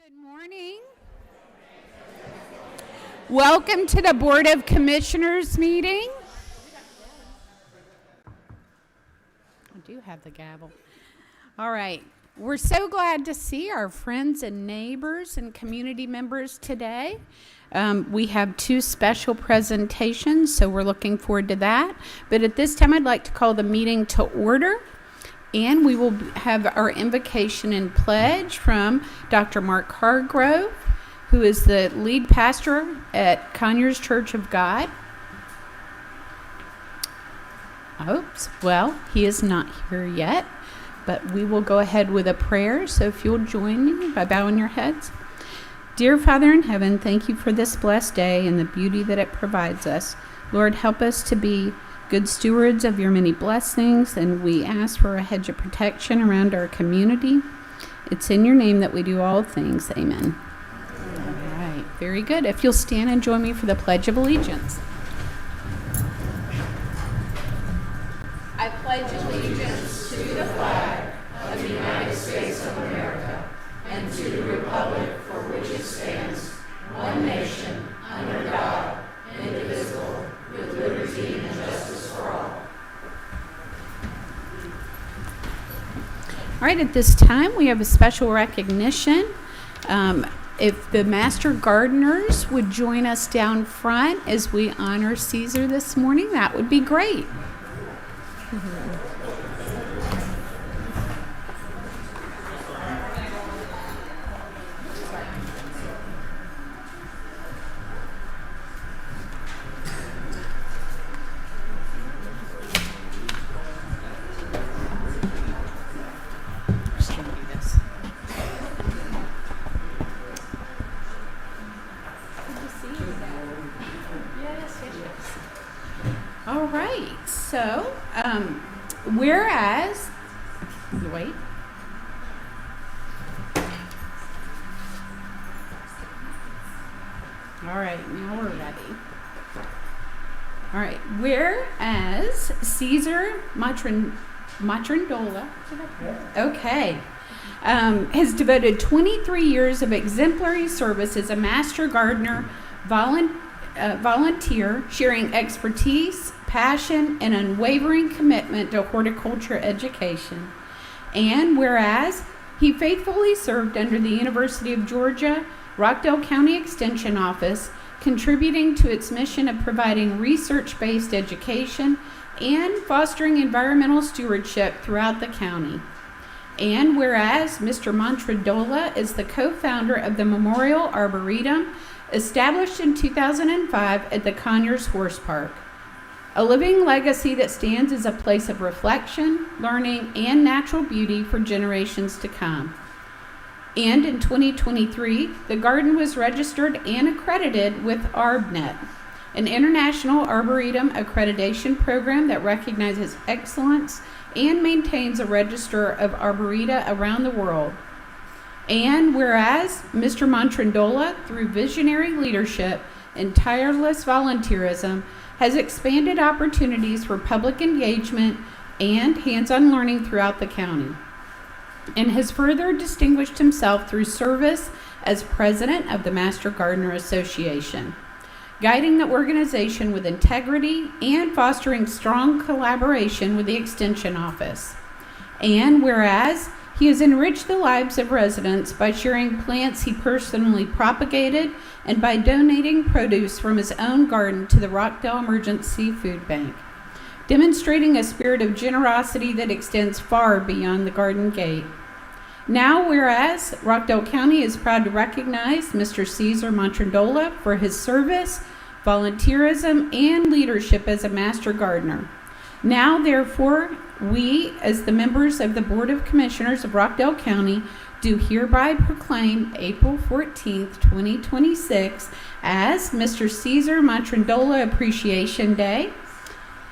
Good morning. Welcome to the Board of Commissioners meeting. I do have the gavel. All right. We're so glad to see our friends and neighbors and community members today. We have two special presentations, so we're looking forward to that. But at this time, I'd like to call the meeting to order. And we will have our invocation and pledge from Dr. Mark Hargrove, who is the lead pastor at Conyers Church of God. Oops, well, he is not here yet, but we will go ahead with a prayer. So if you'll join me by bowing your heads. Dear Father in heaven, thank you for this blessed day and the beauty that it provides us. Lord, help us to be good stewards of your many blessings, and we ask for a hedge of protection around our community. It's in your name that we do all things. Amen. All right, very good. If you'll stand and join me for the Pledge of Allegiance. I pledge allegiance to the flag of the United States of America and to the republic for which it stands, one nation, under God, indivisible, with liberty and justice for all. All right, at this time, we have a special recognition. If the Master Gardeners would join us down front as we honor Caesar this morning, that would be great. All right, so whereas, wait. All right, now we're ready. All right, whereas Caesar Matrandola, okay, has devoted 23 years of exemplary service as a master gardener, volunteer, sharing expertise, passion, and unwavering commitment to horticulture education. And whereas he faithfully served under the University of Georgia Rockdale County Extension Office, contributing to its mission of providing research-based education and fostering environmental stewardship throughout the county. And whereas Mr. Matrandola is the co-founder of the Memorial Arboretum, established in 2005 at the Conyers Horse Park, a living legacy that stands as a place of reflection, learning, and natural beauty for generations to come. And in 2023, the garden was registered and accredited with ArbNet, an international arboretum accreditation program that recognizes excellence and maintains a register of arboreta around the world. And whereas Mr. Matrandola, through visionary leadership and tireless volunteerism, has expanded opportunities for public engagement and hands-on learning throughout the county, and has further distinguished himself through service as president of the Master Gardener Association, guiding the organization with integrity and fostering strong collaboration with the Extension Office. And whereas he has enriched the lives of residents by sharing plants he personally propagated and by donating produce from his own garden to the Rockdale Emergency Food Bank, demonstrating a spirit of generosity that extends far beyond the garden gate. Now, whereas Rockdale County is proud to recognize Mr. Caesar Matrandola for his service, volunteerism, and leadership as a master gardener. Now, therefore, we, as the members of the Board of Commissioners of Rockdale County, do hereby proclaim April 14th, 2026 as Mr. Caesar Matrandola Appreciation Day,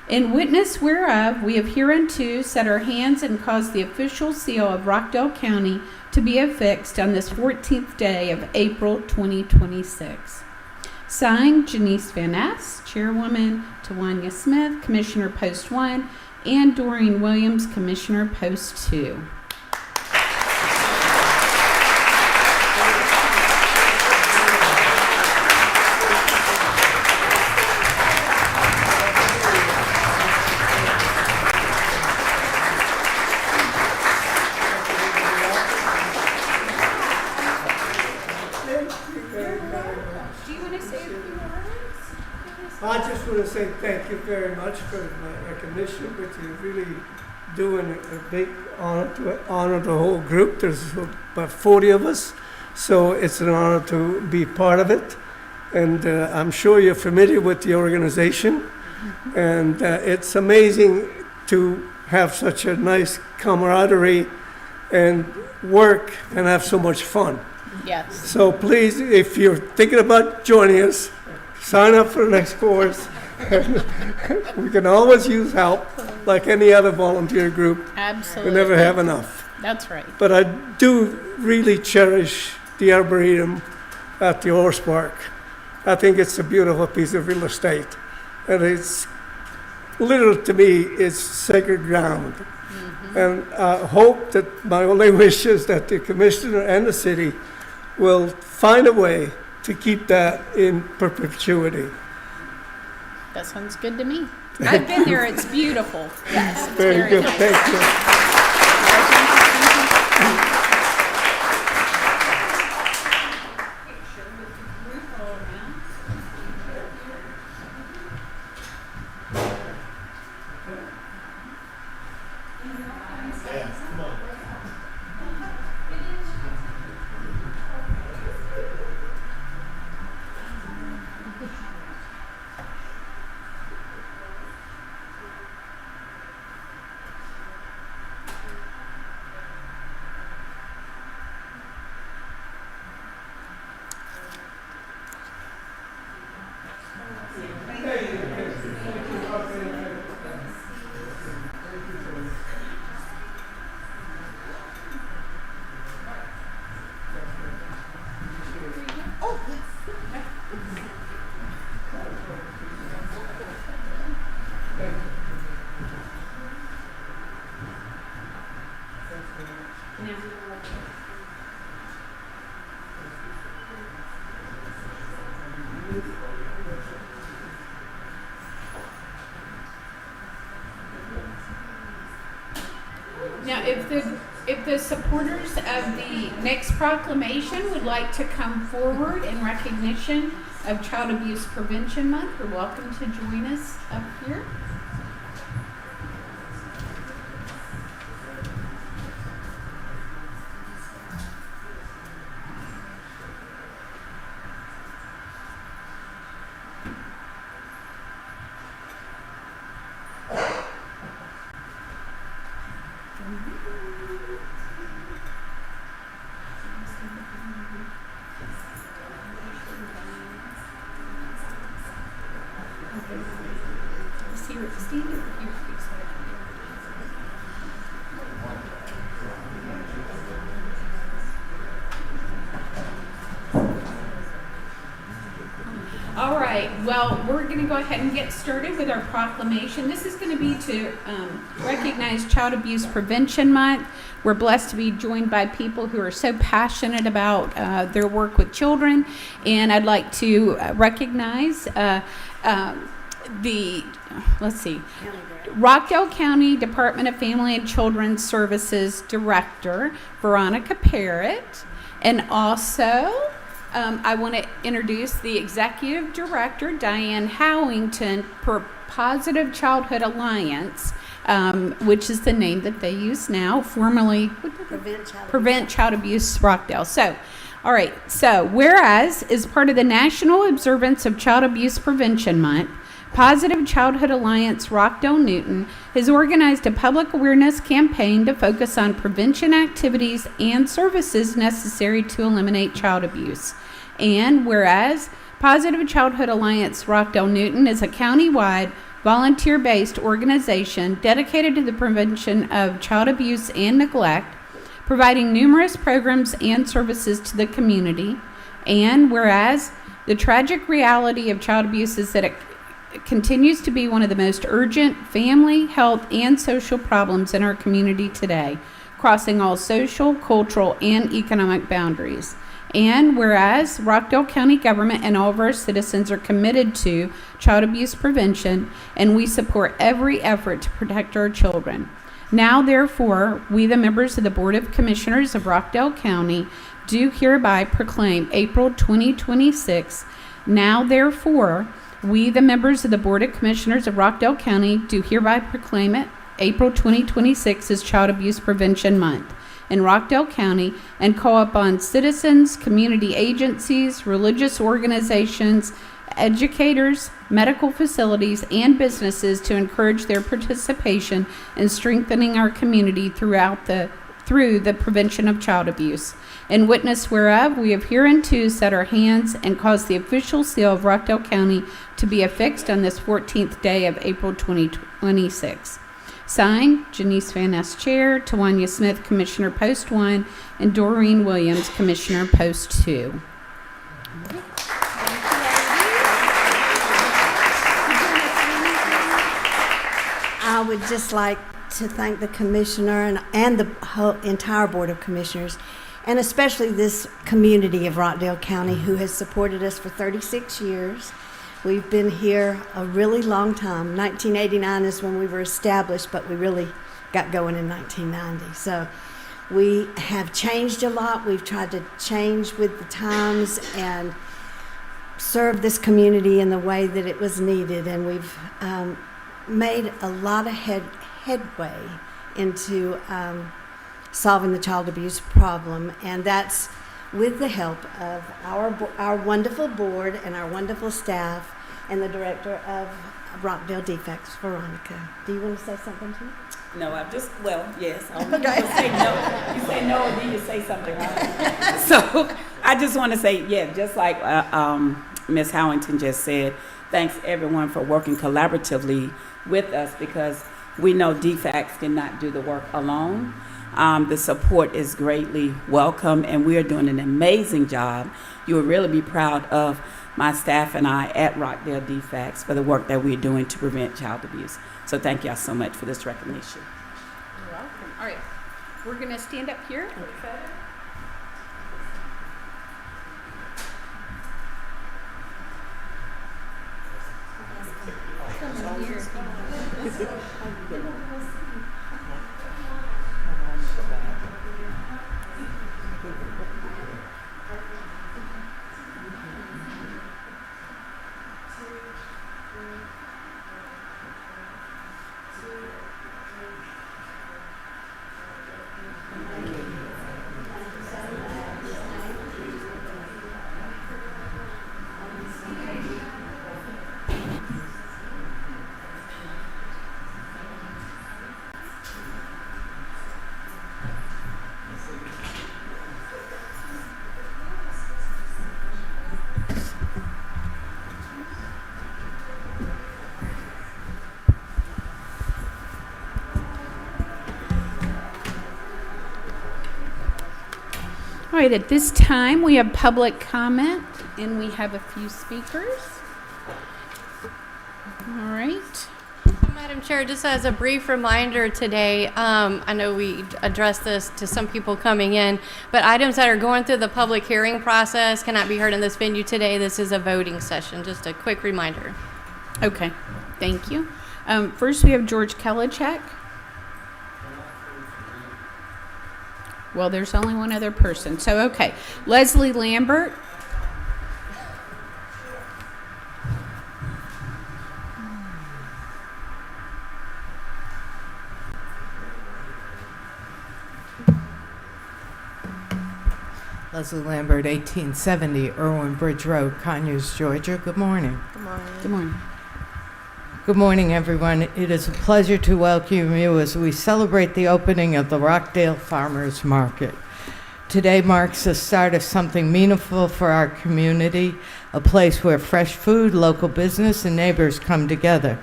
in witness whereof we have hereunto set our hands and caused the official seal of Rockdale County to be affixed on this 14th day of April 2026. Signed, Janice Van Ness, Chairwoman, Tawanya Smith, Commissioner Post 1, and Doreen Williams, Commissioner Post 2. I just want to say thank you very much for my recognition, but you're really doing a big honor to the whole group. There's about 40 of us, so it's an honor to be part of it. And I'm sure you're familiar with the organization, and it's amazing to have such a nice camaraderie and work and have so much fun. Yes. So please, if you're thinking about joining us, sign up for the next course. We can always use help, like any other volunteer group. Absolutely. We never have enough. That's right. But I do really cherish the Arboretum at the Horse Park. I think it's a beautiful piece of real estate. And it's literally, to me, it's sacred ground. And I hope that my only wish is that the commissioner and the city will find a way to keep that in perpetuity. That sounds good to me. I've been there. It's beautiful. Yes. It's Very good. nice. Thank you. Now, if the supporters of the next proclamation would like to come forward in recognition of Child Abuse Prevention Month, you're welcome to join us up here. Stand over here, please. All right, well, we're going to go ahead and get started with our proclamation. This is going to be to recognize Child Abuse Prevention Month. We're blessed to be joined by people who are so passionate about their work with children, and I'd like to recognize Rockdale County Department of Family and Children's Services Director, Veronica Parrott, and also I want to introduce the Executive Director, Diane Howington, for Positive Childhood Alliance, which is the name that they use now, formerly Prevent Child Abuse Rockdale. So, all right, so whereas as part of the National Observance of Child Abuse Prevention Month, Positive Childhood Alliance Rockdale Newton has organized a public awareness campaign to focus on prevention activities and services necessary to eliminate child abuse. And whereas Positive Childhood Alliance Rockdale Newton is a county-wide, volunteer-based organization dedicated to the prevention of child abuse and neglect, providing numerous programs and services to the community. And whereas the tragic reality of child abuse is that it continues to be one of the most urgent family, health, and social problems in our community today, crossing all social, cultural, and economic boundaries. And whereas Rockdale County government and all of our citizens are committed to child abuse prevention, and we support every effort to protect our children. Now, therefore, we, the members of the Board of Commissioners of Rockdale County, do hereby proclaim April 2026, now therefore, We, the members of the Board of Commissioners of Rockdale County, do hereby proclaim it April 2026 as Child Abuse Prevention Month in Rockdale County and call upon citizens, community agencies, religious organizations, educators, medical facilities, and businesses to encourage their participation in strengthening our community through the prevention of child abuse. In witness whereof, we have hereunto set our hands and caused the official seal of Rockdale County to be affixed on this 14th day of April 2026. Signed, Janice Van Ness, Chair, Tawanya Smith, Commissioner, Post 1, and Doreen Williams, Commissioner, Post 2. I would just like to thank the Commissioner and the whole entire Board of Commissioners, and especially this community of Rockdale County who has supported us for 36 years. We've been here a really long time. 1989 is when we were established, but we really got going in 1990. So we have changed a lot. We've tried to change with the times and serve this community in the way that it was needed, and we've made a lot of headway into solving the child abuse problem, and that's with the help of our wonderful board and our wonderful staff and the director of Rockdale Defects, Veronica. Do you want to say something to me? No, yes. Okay. Say no. You say no, and then you say something, right? So I just want to say, just like Ms. Howington just said, thanks everyone for working collaboratively with us, because we know DFACS cannot do the work alone. The support is greatly welcome, and we are doing an amazing job. You will really be proud of my staff and I at Rockdale DFACS for the work that we're doing to prevent child abuse. So thank y'all so much for this recognition. You're welcome. All right, we're going to stand up here. Come here. All right, at this time, we have public comment, and we have a few speakers. All right. Madam Chair, just as a brief reminder today, I know we addressed this to some people coming in, but items that are going through the public hearing process cannot be heard in this venue today. This is a voting session. Just a quick reminder. Okay, thank you. First, we have George Kalichek. Well, there's only one other person, so okay. Leslie Lambert. Leslie Lambert, 1870 Irwin Bridge Road, Conyers, Georgia. Good morning. Good morning. Good morning. Good morning, everyone. It is a pleasure to welcome you as we celebrate the opening of the Rockdale Farmers Market. Today marks the start of something meaningful for our community, a place where fresh food, local business, and neighbors come together.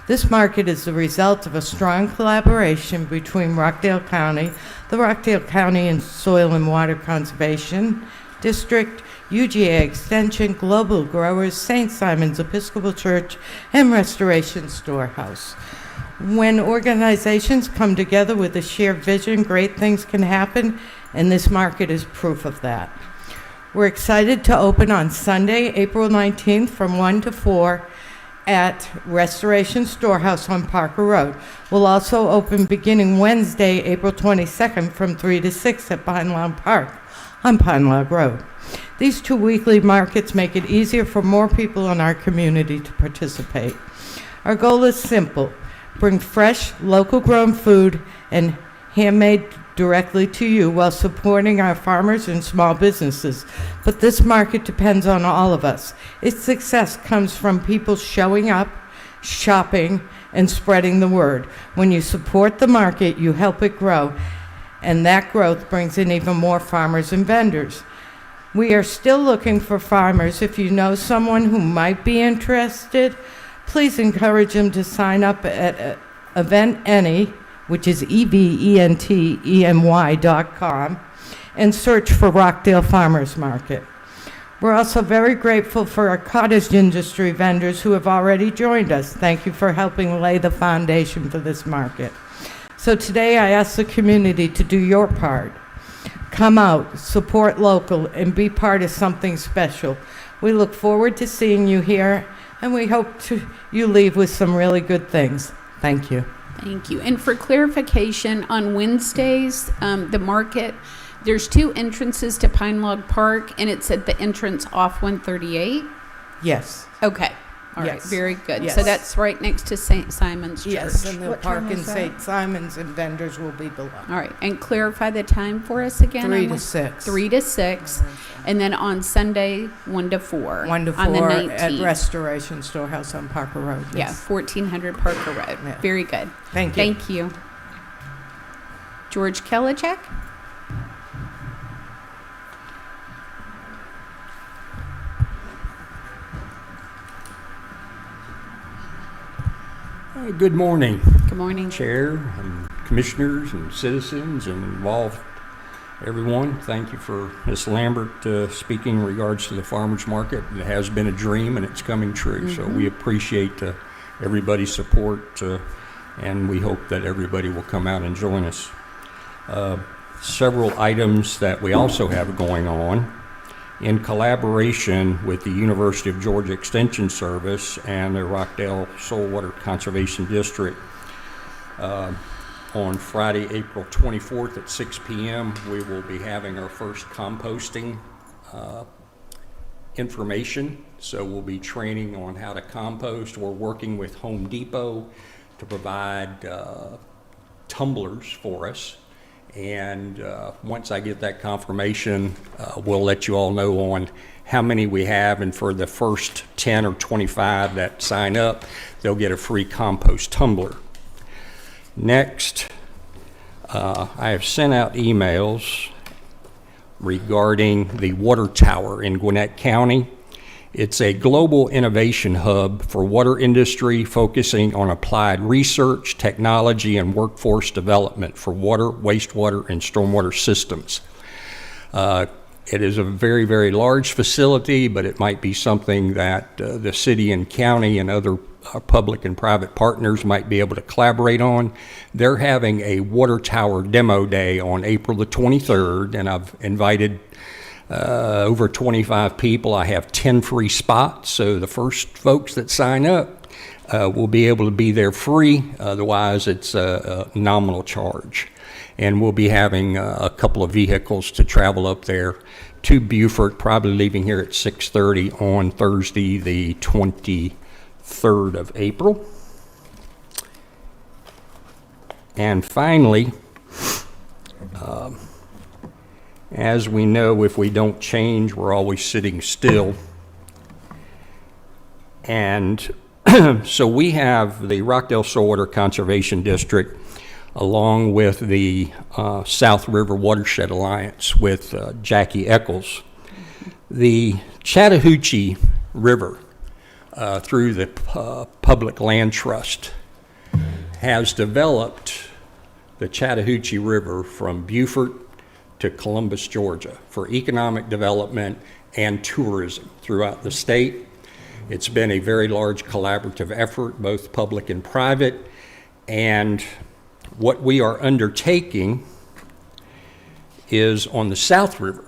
This market is the result of a strong collaboration between Rockdale County, the Rockdale County and Soil and Water Conservation District, UGA Extension, Global Growers, St. Simon's Episcopal Church, and Restoration Storehouse. When organizations come together with a shared vision, great things can happen, and this market is proof of that. We're excited to open on Sunday, April 19th from 1 to 4 at Restoration Storehouse on Parker Road. We'll also open beginning Wednesday, April 22nd from 3 to 6 at Pine Log Park on Pine Log Road. These 2 weekly markets make it easier for more people in our community to participate. Our goal is simple: bring fresh, local grown food and handmade directly to you while supporting our farmers and small businesses. But this market depends on all of us. Its success comes from people showing up, shopping, and spreading the word. When you support the market, you help it grow, and that growth brings in even more farmers and vendors. We are still looking for farmers. If you know someone who might be interested, please encourage them to sign up at EventEny, which is EVENTEMY.com, and search for Rockdale Farmers Market. We're also very grateful for our cottage industry vendors who have already joined us. Thank you for helping lay the foundation for this market. So today I ask the community to do your part. Come out, support local, and be part of something special. We look forward to seeing you here, and we hope you leave with some really good things. Thank you. Thank you. And for clarification, on Wednesdays, the market, there's 2 entrances to Pine Log Park, and it's at the entrance off 138. Yes. Okay. All right. Yes. Very good. Yes. So that's right next to St. Simon's Church. Yes, and the What park time in is that? St. Simon's and vendors will be below. All right. And clarify the time for us again. 3 on to what- 6. 3 to 6. And then on Sunday, 1 to 4. 1 to 4 On the at 19th. Restoration Storehouse on Parker Road. Yeah, Yes. 1400 Parker Road. Yeah. Very good. Thank you. Thank you. George Kelichek? Good morning, Good morning. Chair and Commissioners and citizens and involved everyone. Thank you for Ms. Lambert speaking in regards to the farmers market. It has been a dream and it's coming true. So we appreciate everybody's support and we hope that everybody will come out and join us. Several items that we also have going on in collaboration with the University of Georgia Extension Service and the Rockdale Soil Water Conservation District. On Friday, April 24th at 6 p.m., we will be having our first composting information. So we'll be training on how to compost. We're working with Home Depot to provide tumblers for us. And once I get that confirmation, we'll let you all know on how many we have. And for the first 10 or 25 that sign up, they'll get a free compost tumbler. Next, I have sent out emails regarding the water tower in Gwinnett County. It's a global innovation hub for water industry focusing on applied research, technology, and workforce development for water, wastewater, and stormwater systems. It is a very, very large facility, but it might be something that the city and county and other public and private partners might be able to collaborate on. They're having a water tower demo day on April the 23rd, and I've invited over 25 people. I have 10 free spots, so the first folks that sign up will be able to be there free. Otherwise, it's a nominal charge. And we'll be having a couple of vehicles to travel up there to Beaufort, probably leaving here at 6:30 on Thursday, the 23rd of April. And finally, as we know, if we don't change, we're always sitting still. And so we have the Rockdale Soil Water Conservation District, along with the South River Watershed Alliance with Jackie Eccles. The Chattahoochee River, through the Public Land Trust, has developed the Chattahoochee River from Beaufort to Columbus, Georgia, for economic development and tourism throughout the state. It's been a very large collaborative effort, both public and private, and what we are undertaking is on the South River.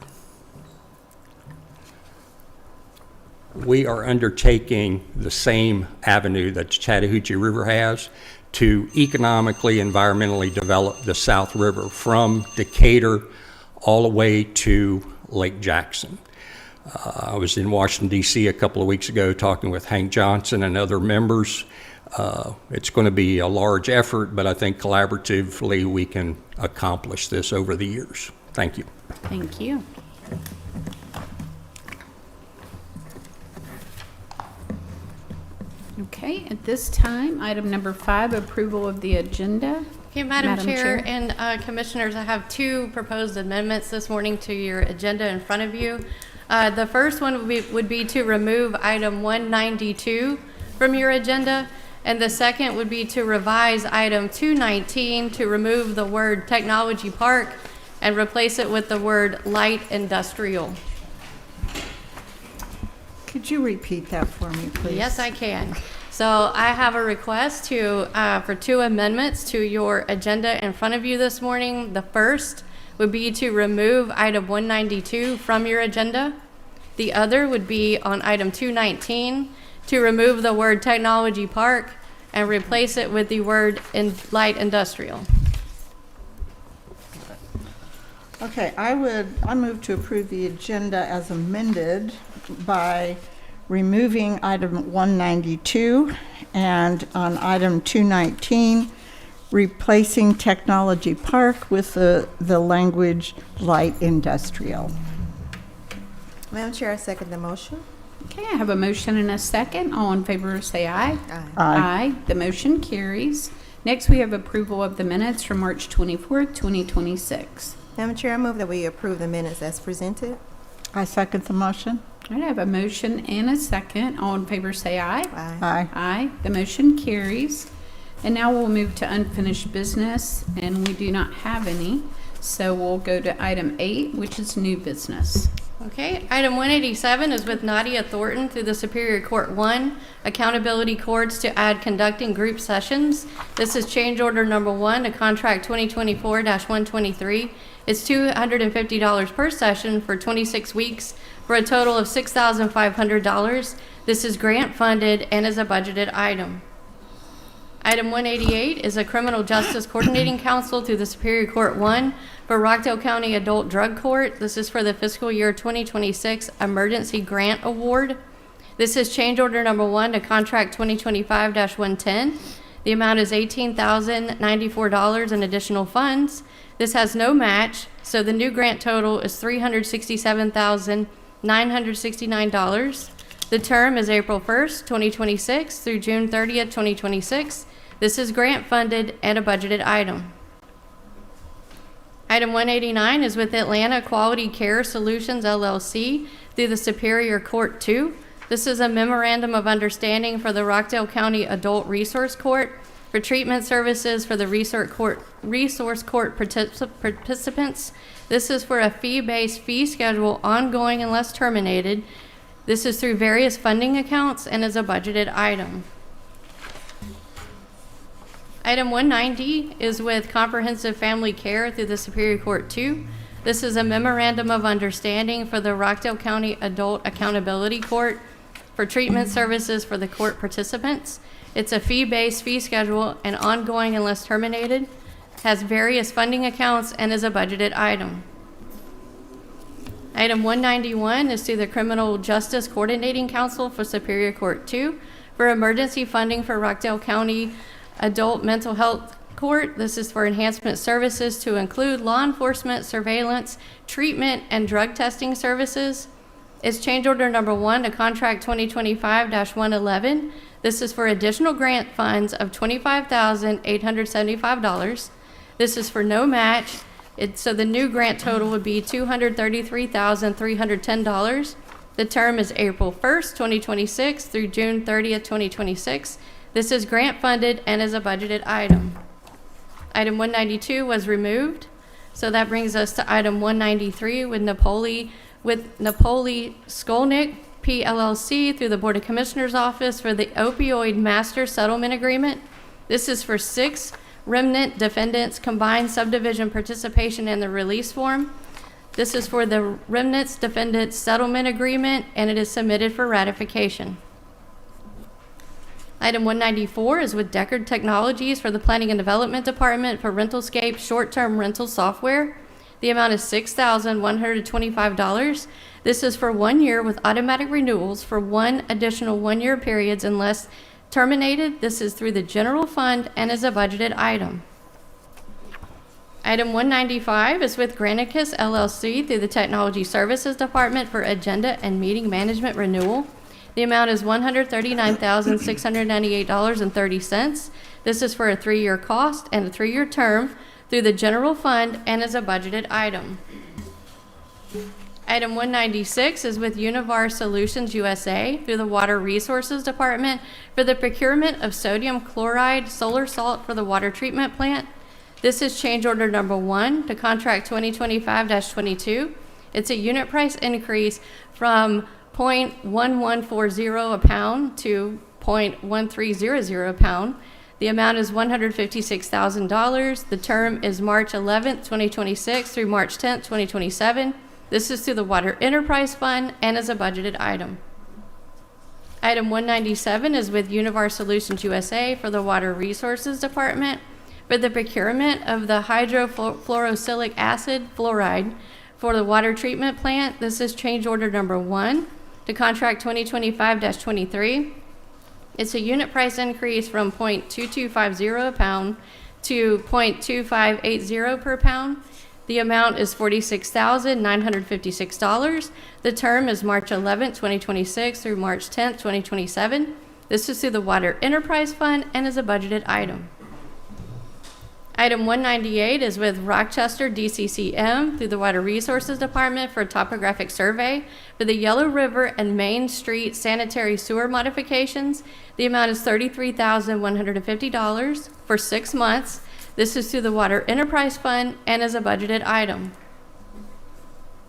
We are undertaking the same avenue that the Chattahoochee River has to economically, environmentally develop the South River from Decatur all the way to Lake Jackson. I was in Washington, D.C. a couple of weeks ago talking with Hank Johnson and other members. It's going to be a large effort, but I think collaboratively we can accomplish this over the years. Thank you. Thank you. Okay, at this time, item number 5, approval of the agenda. Okay, Madam Madam Chair Chair. and Commissioners, I have 2 proposed amendments this morning to your agenda in front of you. The first one would be to remove item 192 from your agenda, and the second would be to revise item 219 to remove the word technology park and replace it with the word light industrial. Could you repeat that for me, please? Yes, I can. So I have a request for 2 amendments to your agenda in front of you this morning. The first would be to remove item 192 from your agenda. The other would be on item 219 to remove the word technology park and replace it with the word light industrial. Okay, I move to approve the agenda as amended by removing item 192 and on item 219, replacing technology park with the language light industrial. Madam Chair, I second the motion. Okay, I have a motion and a second. All in favor say aye. Aye. Aye. The motion carries. Next, we have approval of the minutes from March 24th, 2026. Madam Chair, I move that we approve the minutes as presented. I second the motion. All right, I have a motion and a second. All in favor say aye. Aye. Aye. Aye. The motion carries. And now we'll move to unfinished business, and we do not have any. So we'll go to item 8, which is new business. Okay, item 187 is with Nadia Thornton through the Superior Court 1, Accountability Courts to add conducting group sessions. This is change order number 1 to contract 2024-123. It's $250 per session for 26 weeks for a total of $6,500. This is grant funded and is a budgeted item. Item 188 is a Criminal Justice Coordinating Council through the Superior Court 1 for Rockdale County Adult Drug Court. This is for the fiscal year 2026 Emergency Grant Award. This is change order number 1 to contract 2025-110. The amount is $18,094 in additional funds. This has no match, so the new grant total is $367,969. The term is April 1st, 2026 through June 30th, 2026. This is grant funded and a budgeted item. Item 189 is with Atlanta Quality Care Solutions, LLC, through the Superior Court 2. This is a memorandum of understanding for the Rockdale County Adult Resource Court for treatment services for the Resource Court participants. This is for a fee-based fee schedule ongoing unless terminated. This is through various funding accounts and is a budgeted item. Item 190 is with Comprehensive Family Care through the Superior Court 2. This is a memorandum of understanding for the Rockdale County Adult Accountability Court for treatment services for the court participants. It's a fee-based fee schedule and ongoing unless terminated, has various funding accounts, and is a budgeted item. Item 191 is to the Criminal Justice Coordinating Council for Superior Court 2 for emergency funding for Rockdale County Adult Mental Health Court. This is for enhancement services to include law enforcement, surveillance, treatment, and drug testing services. It's change order number 1 to contract 2025-111. This is for additional grant funds of $25,875. This is for no match. So the new grant total would be $233,310. The term is April 1st, 2026 through June 30th, 2026. This is grant funded and is a budgeted item. Item 192 was removed. So that brings us to item 193 with Napoli Skolnick, PLLC, through the Board of Commissioners Office for the Opioid Master Settlement Agreement. This is for 6 remnant defendants' combined subdivision participation in the release form. This is for the remnants defendants settlement agreement, and it is submitted for ratification. Item 194 is with Deckard Technologies for the Planning and Development Department for Rentalscape short-term rental software. The amount is $6,125. This is for 1 year with automatic renewals for 1 additional 1-year periods unless terminated. This is through the general fund and is a budgeted item. Item 195 is with Granicus LLC through the Technology Services Department for agenda and meeting management renewal. The amount is $139,698.30. This is for a 3-year cost and a 3-year term through the general fund and is a budgeted item. Item 196 is with Univar Solutions USA through the Water Resources Department for the procurement of sodium chloride solar salt for the water treatment plant. This is change order number 1 to contract 2025-22. It's a unit price increase from 0.1140 a pound to 0.1300 a pound. The amount is $156,000. The term is March 11th, 2026 through March 10th, 2027. This is through the Water Enterprise Fund and is a budgeted item. Item 197 is with Univar Solutions USA for the Water Resources Department for the procurement of the hydrofluorosilicic acid fluoride for the water treatment plant. This is change order number 1 to contract 2025-23. It's a unit price increase from 0.2250 a pound to 0.2580 per pound. The amount is $46,956. The term is March 11, 2026 through March 10, 2027. This is through the Water Enterprise Fund and is a budgeted item. Item 198 is with Rochester DCCM through the Water Resources Department for a topographic survey for the Yellow River and Main Street sanitary sewer modifications. The amount is $33,150 for 6 months. This is through the Water Enterprise Fund and is a budgeted item.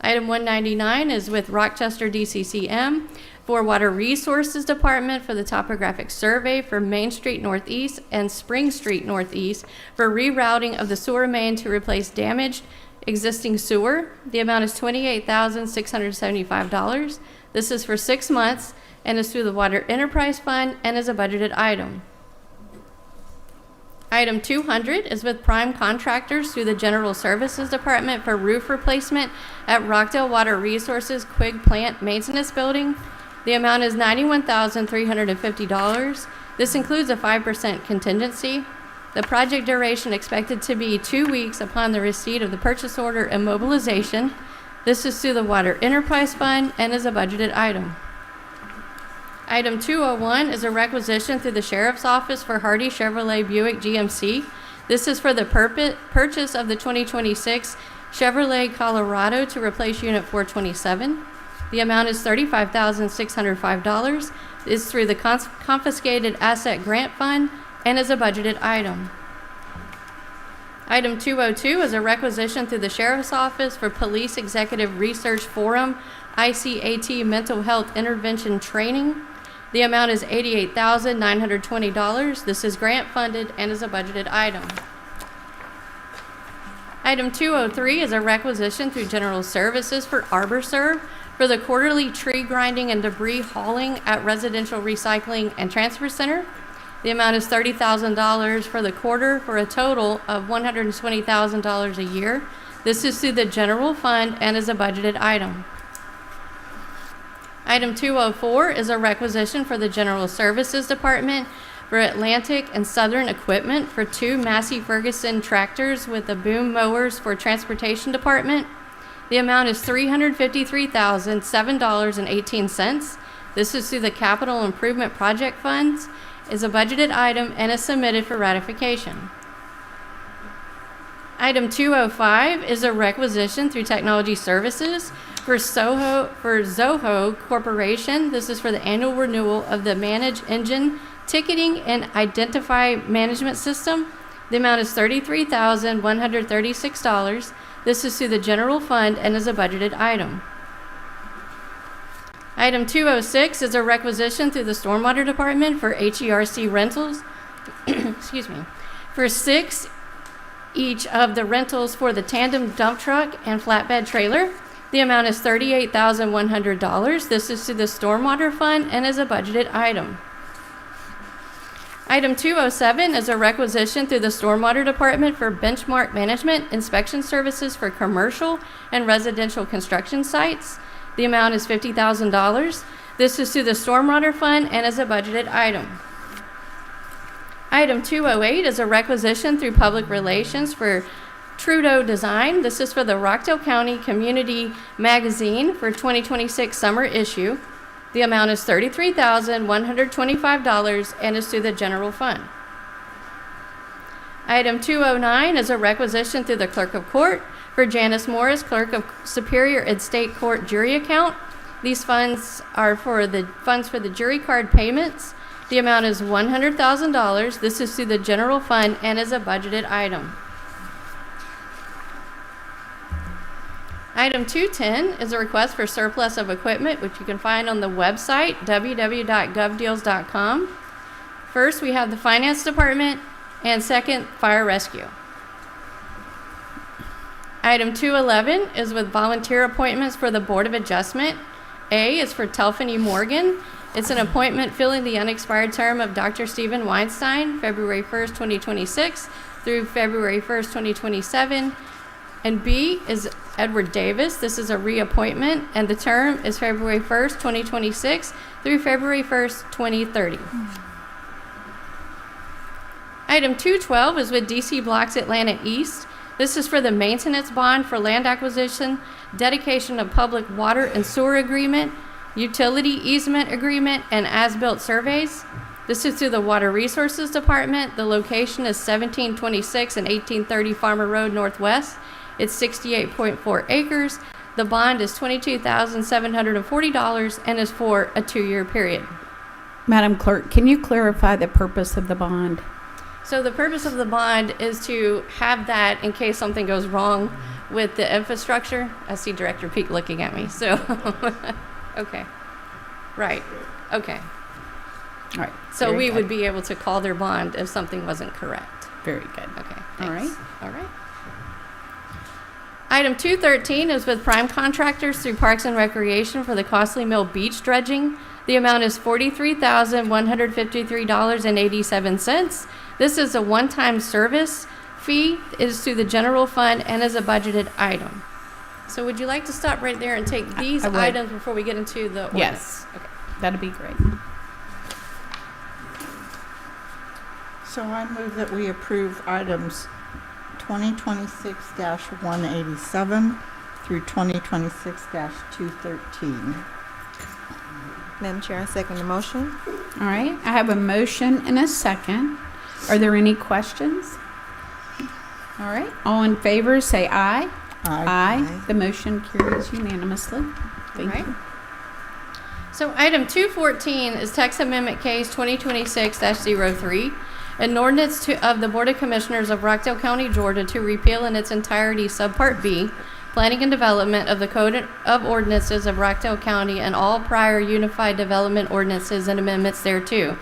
Item 199 is with Rochester DCCM for Water Resources Department for the topographic survey for Main Street Northeast and Spring Street Northeast for rerouting of the sewer main to replace damaged existing sewer. The amount is $28,675. This is for 6 months and is through the Water Enterprise Fund and is a budgeted item. Item 200 is with Prime Contractors through the General Services Department for roof replacement at Rockdale Water Resources Quig Plant Maintenance Building. The amount is $91,350. This includes a 5% contingency. The project duration expected to be 2 weeks upon the receipt of the purchase order and mobilization. This is through the Water Enterprise Fund and is a budgeted item. Item 201 is a requisition through the Sheriff's Office for Hardy Chevrolet Buick GMC. This is for the purchase of the 2026 Chevrolet Colorado to replace Unit 427. The amount is $35,605. It's through the Confiscated Asset Grant Fund and is a budgeted item. Item 202 is a requisition through the Sheriff's Office for Police Executive Research Forum ICAT Mental Health Intervention Training. The amount is $88,920. This is grant funded and is a budgeted item. Item 203 is a requisition through General Services for ArborServe for the quarterly tree grinding and debris hauling at Residential Recycling and Transfer Center. The amount is $30,000 for the quarter for a total of $120,000 a year. This is through the general fund and is a budgeted item. Item 204 is a requisition for the General Services Department for Atlantic and Southern equipment for 2 Massey Ferguson tractors with the boom mowers for Transportation Department. The amount is $353,007.18. This is through the Capital Improvement Project Funds, is a budgeted item, and is submitted for ratification. Item 205 is a requisition through Technology Services for Zoho Corporation. This is for the annual renewal of the Manage Engine Ticketing and Identify Management System. The amount is $33,136. This is through the general fund and is a budgeted item. Item 206 is a requisition through the Stormwater Department for HERC rentals, excuse me, for 6 each of the rentals for the tandem dump truck and flatbed trailer. The amount is $38,100. This is to the Stormwater Fund and is a budgeted item. Item 207 is a requisition through the Stormwater Department for benchmark management inspection services for commercial and residential construction sites. The amount is $50,000. This is through the Stormwater Fund and is a budgeted item. Item 208 is a requisition through Public Relations for Trudeau Design. This is for the Rockdale County Community Magazine for 2026 summer issue. The amount is $33,125 and is through the general fund. Item 209 is a requisition through the Clerk of Court for Janice Morris, Clerk of Superior and State Court Jury Account. These funds are for the funds for the jury card payments. The amount is $100,000. This is through the general fund and is a budgeted item. Item 210 is a request for surplus of equipment, which you can find on the website, www.govdeals.com. First, we have the Finance Department, and second, Fire Rescue. Item 211 is with volunteer appointments for the Board of Adjustment. A is for Telphany Morgan. It's an appointment filling the unexpired term of Dr. Stephen Weinstein, February 1st, 2026 through February 1st, 2027. And B is Edward Davis. This is a reappointment, and the term is February 1st, 2026 through February 1st, 2030. Item 212 is with DC Blocks Atlanta East. This is for the maintenance bond for land acquisition, dedication of public water and sewer agreement, utility easement agreement, and as-built surveys. This is through the Water Resources Department. The location is 1726 and 1830 Farmer Road Northwest. It's 68.4 acres. The bond is $22,740 and is for a 2-year period. Madam Clerk, can you clarify the purpose of the bond? So the purpose of the bond is to have that in case something goes wrong with the infrastructure. I see Director Peak looking at me, so, okay. Right, okay. All right. So very we good. would be able to call their bond if something wasn't correct. Very good. Okay, All thanks. right. All right. Item 213 is with Prime Contractors through Parks and Recreation for the Costly Mill Beach dredging. The amount is $43,153.87. This is a one-time service fee. It is through the general fund and is a budgeted item. So would you like to stop right there and take these I would. items before we get into the ordinance? Yes. Okay. That'd be great. So I move that we approve items 2026-187 through 2026-213. Madam Chair, I second the motion. All right. I have a motion and a second. Are there any questions? All right. All in favor, say aye. Aye. Aye. The motion carries unanimously. Thank Right. you. So item 214 is text amendment case 2026-03, an ordinance of the Board of Commissioners of Rockdale County, Georgia to repeal in its entirety Subpart B, Planning and Development of the Code of Ordinances of Rockdale County and all prior Unified Development Ordinances and amendments thereto,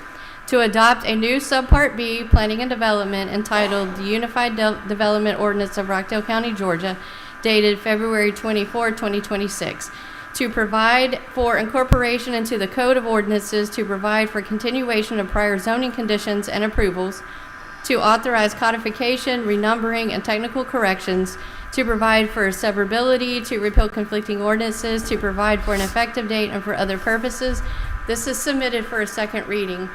to adopt a new Subpart B, Planning and Development, entitled the Unified Development Ordinance of Rockdale County, Georgia, dated February 24, 2026, to provide for incorporation into the Code of Ordinances, to provide for continuation of prior zoning conditions and approvals, to authorize codification, renumbering, and technical corrections, to provide for severability, to repeal conflicting ordinances, to provide for an effective date, and for other purposes. This is submitted for a second reading.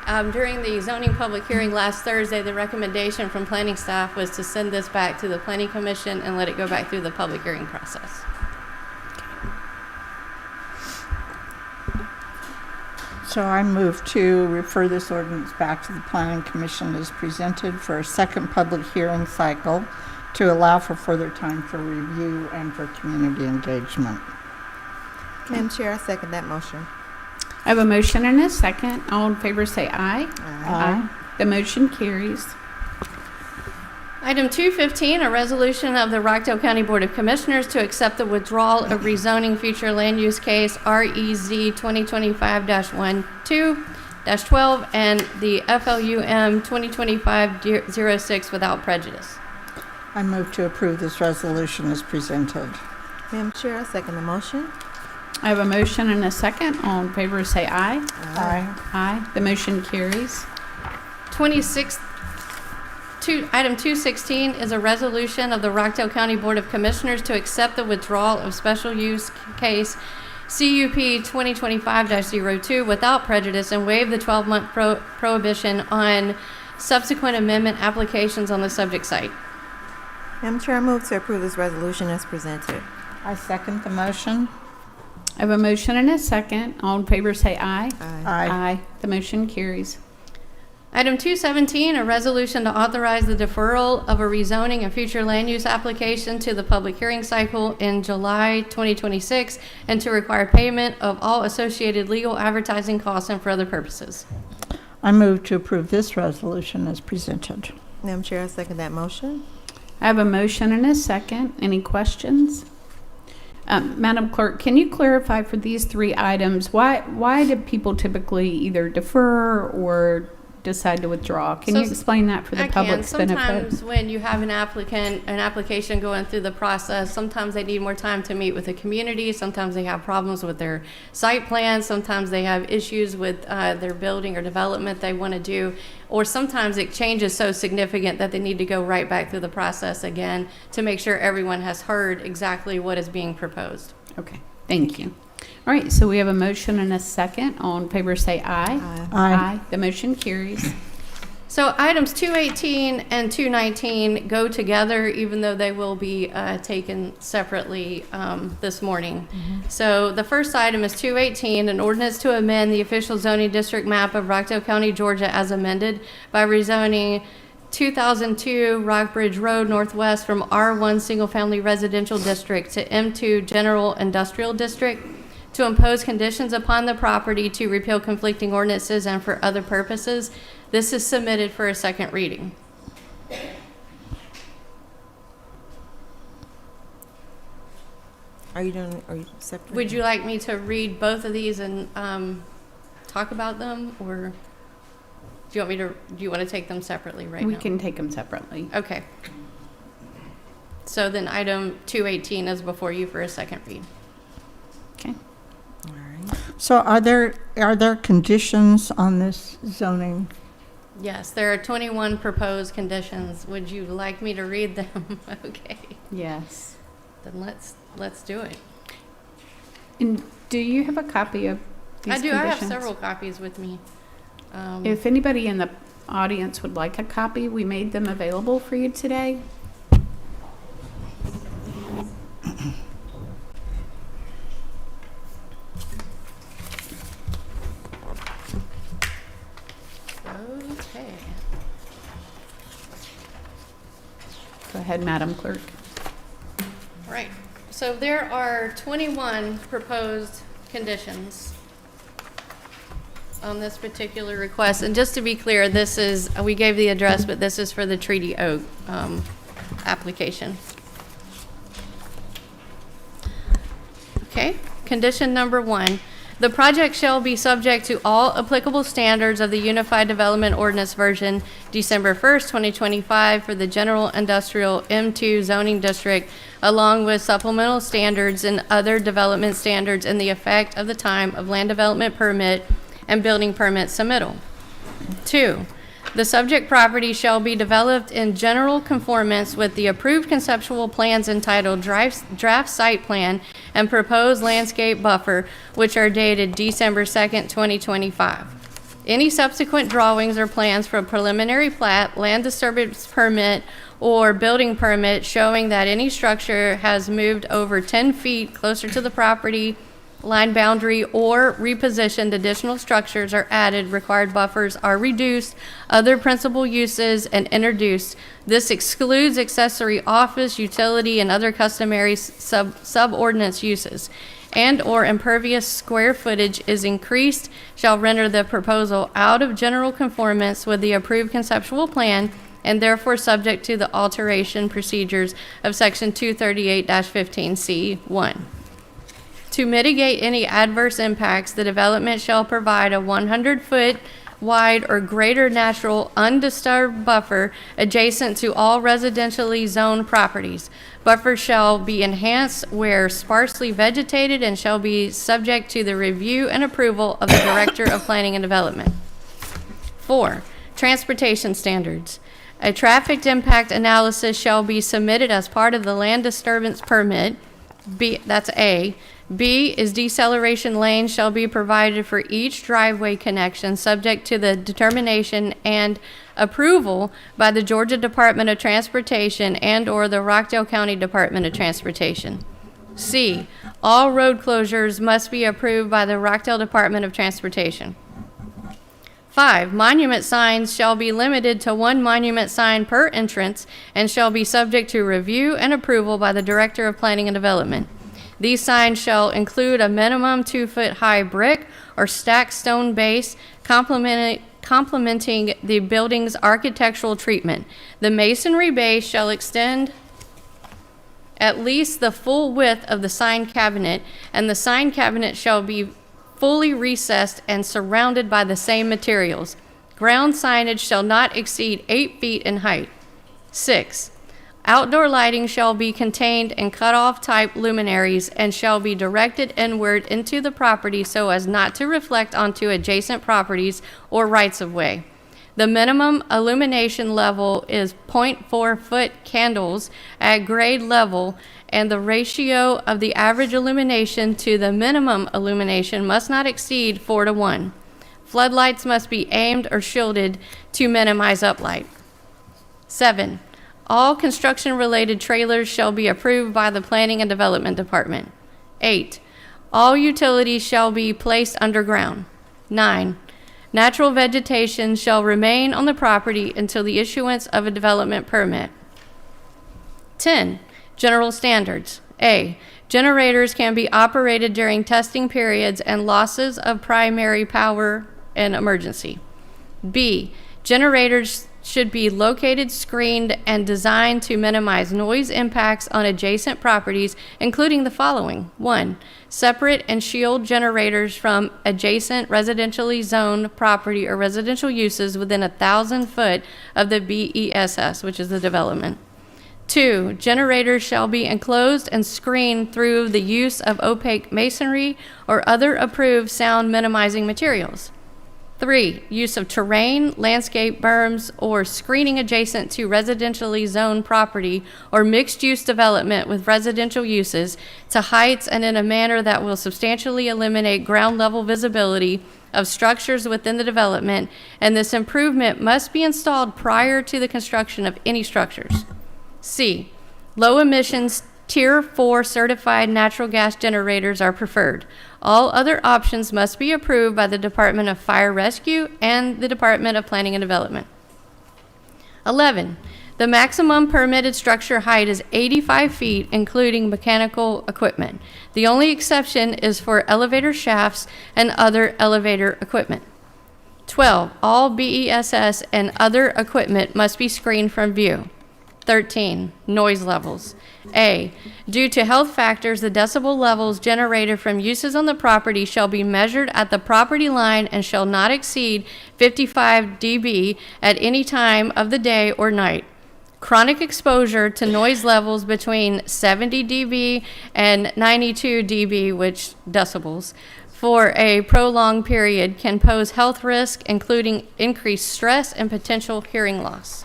During the zoning public hearing last Thursday, the recommendation from planning staff was to send this back to the Planning Commission and let it go back through the public hearing process. So I move to refer this ordinance back to the Planning Commission as presented for a second public hearing cycle to allow for further time for review and for community engagement. Madam Chair, I second that motion. I have a motion and a second. All in favor, say aye. Aye. The motion carries. Item 215, a resolution of the Rockdale County Board of Commissioners to accept the withdrawal of rezoning future land use case REZ 2025-12-12 and the FLUM 2025-06 without prejudice. I move to approve this resolution as presented. Madam Chair, I second the motion. I have a motion and a second. All in favor, say aye. Aye. Aye. The motion carries. Item 216 is a resolution of the Rockdale County Board of Commissioners to accept the withdrawal of special use case CUP 2025-02 without prejudice and waive the 12-month prohibition on subsequent amendment applications on the subject site. Madam Chair, I move to approve this resolution as presented. I second the motion. I have a motion and a second. All in favor say aye. Aye. The motion carries. Item 217, a resolution to authorize the deferral of a rezoning and future land use application to the public hearing cycle in July 2026 and to require payment of all associated legal advertising costs and for other purposes. I move to approve this resolution as presented. Madam Chair, I second that motion. I have a motion and a second. Any questions? Madam Clerk, can you clarify for these three items, why do people typically either defer or decide to withdraw? Can So you explain that for the public's benefit? Sometimes when you have an application going through the process, sometimes they need more time to meet with the community. Sometimes they have problems with their site plans. Sometimes they have issues with their building or development they want to do. Or sometimes it changes so significant that they need to go right back through the process again to make sure everyone has heard exactly what is being proposed. Okay, thank you. All right, so we have a motion and a second. All in favor say aye. Aye. The motion carries. So items 218 and 219 go together, even though they will be taken separately this morning. So the first item is 218, an ordinance to amend the official zoning district map of Rockdale County, Georgia, as amended by rezoning 2002 Rockbridge Road Northwest from R1 Single Family Residential District to M2 General Industrial District, to impose conditions upon the property, to repeal conflicting ordinances, and for other purposes. This is submitted for a second reading. Are you separate? Would you like me to read both of these and talk about them, or do you want to take them separately right now? We can take them separately. Okay. So then item 218 is before you for a second read. Okay. All right. So are there conditions on this zoning? Yes, there are 21 proposed conditions. Would you like me to read them? Okay. Yes. Then let's do it. And do you have a copy of these I do. conditions? I have several copies with me. If anybody in the audience would like a copy, we made them available for you today. Okay. Go ahead, Madam Clerk. Right. So there are 21 proposed conditions on this particular request. And just to be clear, we gave the address, but this is for the Treaty Oak application. Okay. Condition number 1. The project shall be subject to all applicable standards of the Unified Development Ordinance version December 1st, 2025 for the General Industrial M2 zoning district, along with supplemental standards and other development standards in the effect of the time of land development permit and building permit submittal. 2. The subject property shall be developed in general conformance with the approved conceptual plans entitled Draft Site Plan and Proposed Landscape Buffer, which are dated December 2nd, 2025. Any subsequent drawings or plans for preliminary plat, land disturbance permit, or building permit showing that any structure has moved over 10 feet closer to the property line boundary or repositioned, additional structures are added, required buffers are reduced, other principal uses and introduced. This excludes accessory office, utility, and other customary sub-ordinance uses, and or impervious square footage is increased, shall render the proposal out of general conformance with the approved conceptual plan and therefore subject to the alteration procedures of section 238-15C1. To mitigate any adverse impacts, the development shall provide a 100-foot wide or greater natural undisturbed buffer adjacent to all residentially zoned properties. Buffers shall be enhanced where sparsely vegetated and shall be subject to the review and approval of the Director of Planning and Development. 4. Transportation standards. A traffic impact analysis shall be submitted as part of the land disturbance permit. That's A. B is deceleration lanes shall be provided for each driveway connection subject to the determination and approval by the Georgia Department of Transportation and/or the Rockdale County Department of Transportation. C, all road closures must be approved by the Rockdale Department of Transportation. 5, monument signs shall be limited to 1 monument sign per entrance and shall be subject to review and approval by the Director of Planning and Development. These signs shall include a minimum 2-foot-high brick or stacked stone base complementing the building's architectural treatment. The masonry base shall extend at least the full width of the sign cabinet, and the sign cabinet shall be fully recessed and surrounded by the same materials. Ground signage shall not exceed 8 feet in height. 6, outdoor lighting shall be contained in cutoff type luminaries and shall be directed inward into the property so as not to reflect onto adjacent properties or rights of way. The minimum illumination level is 0.4 foot candles at grade level, and the ratio of the average illumination to the minimum illumination must not exceed 4:1. Floodlights must be aimed or shielded to minimize uplight. 7, all construction-related trailers shall be approved by the Planning and Development Department. 8, all utilities shall be placed underground. 9, natural vegetation shall remain on the property until the issuance of a development permit. 10, general standards. A, generators can be operated during testing periods and losses of primary power in emergency. B, generators should be located, screened, and designed to minimize noise impacts on adjacent properties, including the following. 1, separate and shield generators from adjacent residentially zoned property or residential uses within 1,000 foot of the BESS, which is the development. 2, generators shall be enclosed and screened through the use of opaque masonry or other approved sound minimizing materials. 3, use of terrain, landscape berms, or screening adjacent to residentially zoned property or mixed-use development with residential uses to heights and in a manner that will substantially eliminate ground-level visibility of structures within the development, and this improvement must be installed prior to the construction of any structures. C, low emissions Tier 4 certified natural gas generators are preferred. All other options must be approved by the Department of Fire Rescue and the Department of Planning and Development. 11, the maximum permitted structure height is 85 feet, including mechanical equipment. The only exception is for elevator shafts and other elevator equipment. 12, all BESS and other equipment must be screened from view. 13, noise levels. A, due to health factors, the decibel levels generated from uses on the property shall be measured at the property line and shall not exceed 55 dB at any time of the day or night. Chronic exposure to noise levels between 70 dB and 92 dB, which decibels, for a prolonged period can pose health risk, including increased stress and potential hearing loss.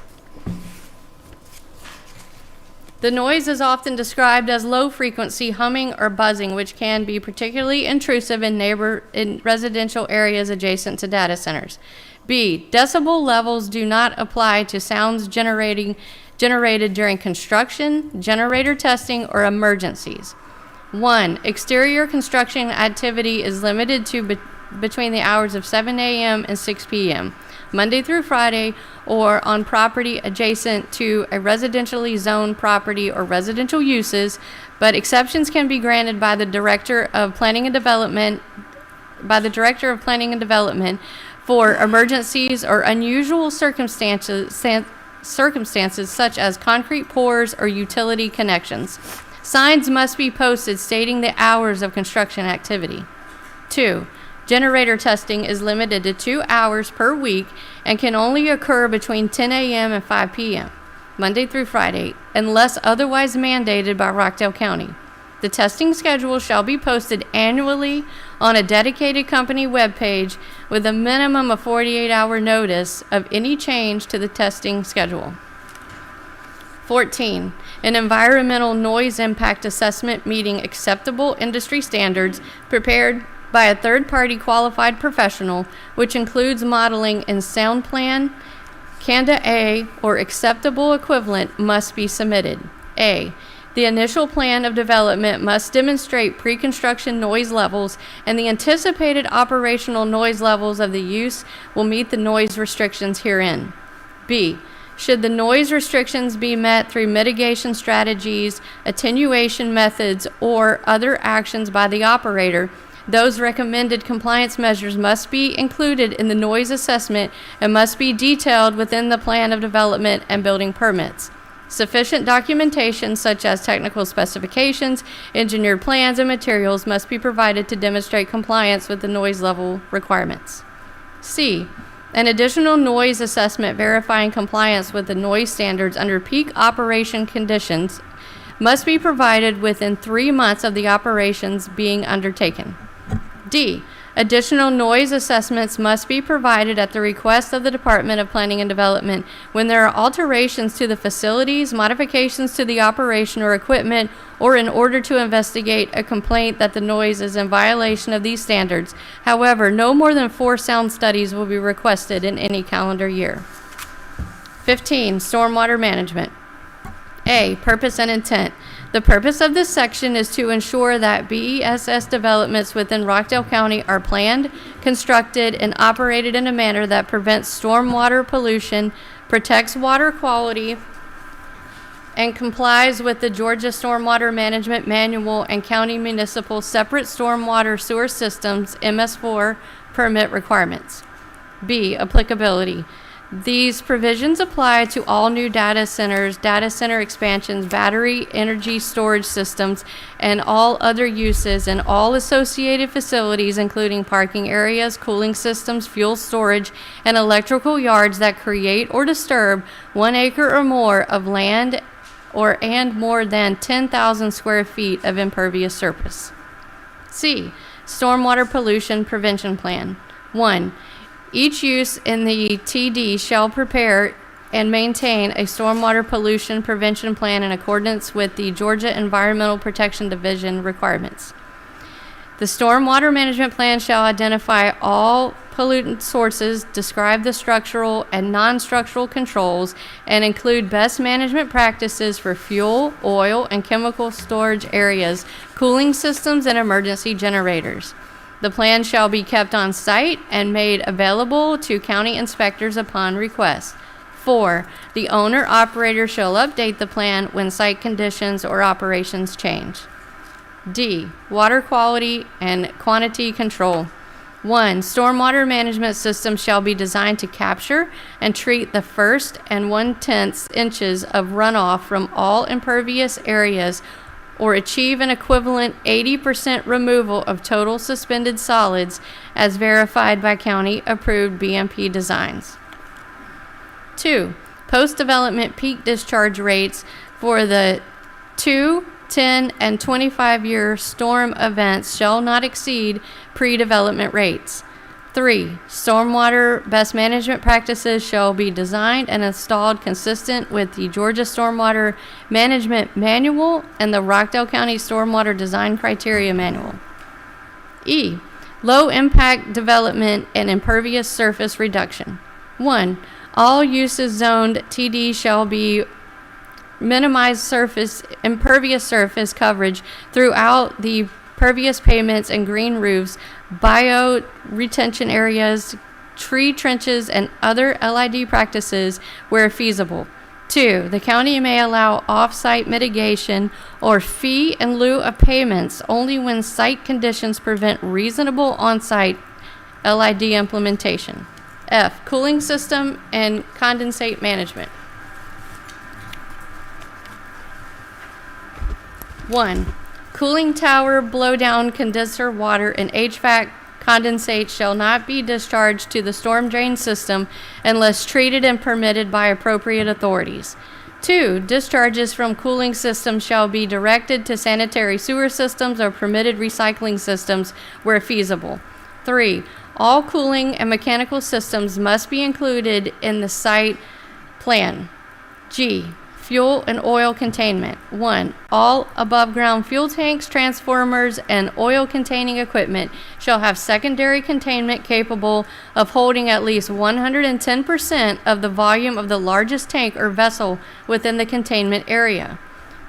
The noise is often described as low-frequency humming or buzzing, which can be particularly intrusive in residential areas adjacent to data centers. B, decibel levels do not apply to sounds generated during construction, generator testing, or emergencies. 1, exterior construction activity is limited to between the hours of 7 a.m. and 6 p.m., Monday through Friday, or on property adjacent to a residentially zoned property or residential uses, but exceptions can be granted by the Director of Planning and Development for emergencies or unusual circumstances such as concrete pours or utility connections. Signs must be posted stating the hours of construction activity. 2, generator testing is limited to 2 hours per week and can only occur between 10 a.m. and 5 p.m., Monday through Friday, unless otherwise mandated by Rockdale County. The testing schedule shall be posted annually on a dedicated company webpage with a minimum of 48-hour notice of any change to the testing schedule. 14, an environmental noise impact assessment meeting acceptable industry standards prepared by a third-party qualified professional, which includes modeling and sound plan, Canda A or acceptable equivalent must be submitted. A, the initial plan of development must demonstrate pre-construction noise levels, and the anticipated operational noise levels of the use will meet the noise restrictions herein. B, should the noise restrictions be met through mitigation strategies, attenuation methods, or other actions by the operator, those recommended compliance measures must be included in the noise assessment and must be detailed within the plan of development and building permits. Sufficient documentation such as technical specifications, engineered plans, and materials must be provided to demonstrate compliance with the noise level requirements. C, an additional noise assessment verifying compliance with the noise standards under peak operation conditions must be provided within 3 months of the operations being undertaken. D, additional noise assessments must be provided at the request of the Department of Planning and Development when there are alterations to the facilities, modifications to the operation or equipment, or in order to investigate a complaint that the noise is in violation of these standards. However, no more than 4 sound studies will be requested in any calendar year. 15, stormwater management. A, purpose and intent. The purpose of this section is to ensure that BESS developments within Rockdale County are planned, constructed, and operated in a manner that prevents stormwater pollution, protects water quality, and complies with the Georgia Stormwater Management Manual and County Municipal Separate Stormwater Sewer Systems MS4 permit requirements. B, applicability. These provisions apply to all new data centers, data center expansions, battery energy storage systems, and all other uses and all associated facilities, including parking areas, cooling systems, fuel storage, and electrical yards that create or disturb 1 acre or more of land and more than 10,000 square feet of impervious surface. C, stormwater pollution prevention plan. 1, each use in the TD shall prepare and maintain a stormwater pollution prevention plan in accordance with the Georgia Environmental Protection Division requirements. The stormwater management plan shall identify all pollutant sources, describe the structural and non-structural controls, and include best management practices for fuel, oil, and chemical storage areas, cooling systems, and emergency generators. The plan shall be kept on site and made available to county inspectors upon request. 4, the owner-operator shall update the plan when site conditions or operations change. D, water quality and quantity control. 1, stormwater management systems shall be designed to capture and treat the first and 1/10 inches of runoff from all impervious areas or achieve an equivalent 80% removal of total suspended solids as verified by county-approved BMP designs. 2, post-development peak discharge rates for the 2, 10, and 25-year storm events shall not exceed pre-development rates. 3, stormwater best management practices shall be designed and installed consistent with the Georgia Stormwater Management Manual and the Rockdale County Stormwater Design Criteria Manual. E, low impact development and impervious surface reduction. 1, all uses zoned TD shall be minimize impervious surface coverage throughout the pervious pavements and green roofs, bio-retention areas, tree trenches, and other LID practices where feasible. 2, the county may allow off-site mitigation or fee in lieu of payments only when site conditions prevent reasonable on-site LID implementation. F, cooling system and condensate management. 1, cooling tower blowdown condenser water and HVAC condensate shall not be discharged to the storm drain system unless treated and permitted by appropriate authorities. 2, discharges from cooling systems shall be directed to sanitary sewer systems or permitted recycling systems where feasible. 3, all cooling and mechanical systems must be included in the site plan. G, fuel and oil containment. 1. All above-ground fuel tanks, transformers, and oil-containing equipment shall have secondary containment capable of holding at least 110% of the volume of the largest tank or vessel within the containment area.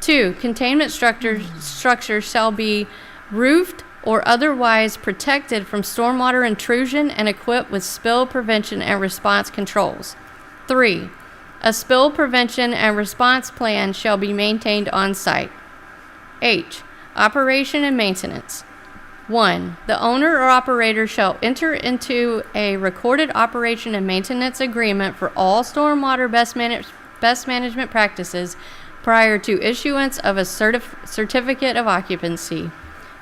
2. Containment structures shall be roofed or otherwise protected from stormwater intrusion and equipped with spill prevention and response controls. 3. A spill prevention and response plan shall be maintained on site. H. Operation and maintenance. 1. The owner or operator shall enter into a recorded operation and maintenance agreement for all stormwater best management practices prior to issuance of a certificate of occupancy.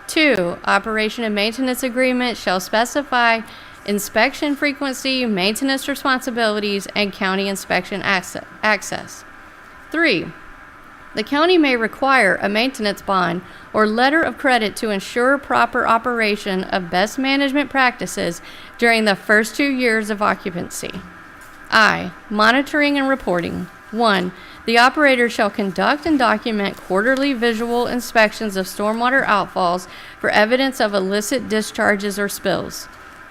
2. Operation and maintenance agreement shall specify inspection frequency, maintenance responsibilities, and county inspection access. 3. The county may require a maintenance bond or letter of credit to ensure proper operation of best management practices during the first 2 years of occupancy. I. Monitoring and reporting. 1. The operator shall conduct and document quarterly visual inspections of stormwater outfalls for evidence of illicit discharges or spills.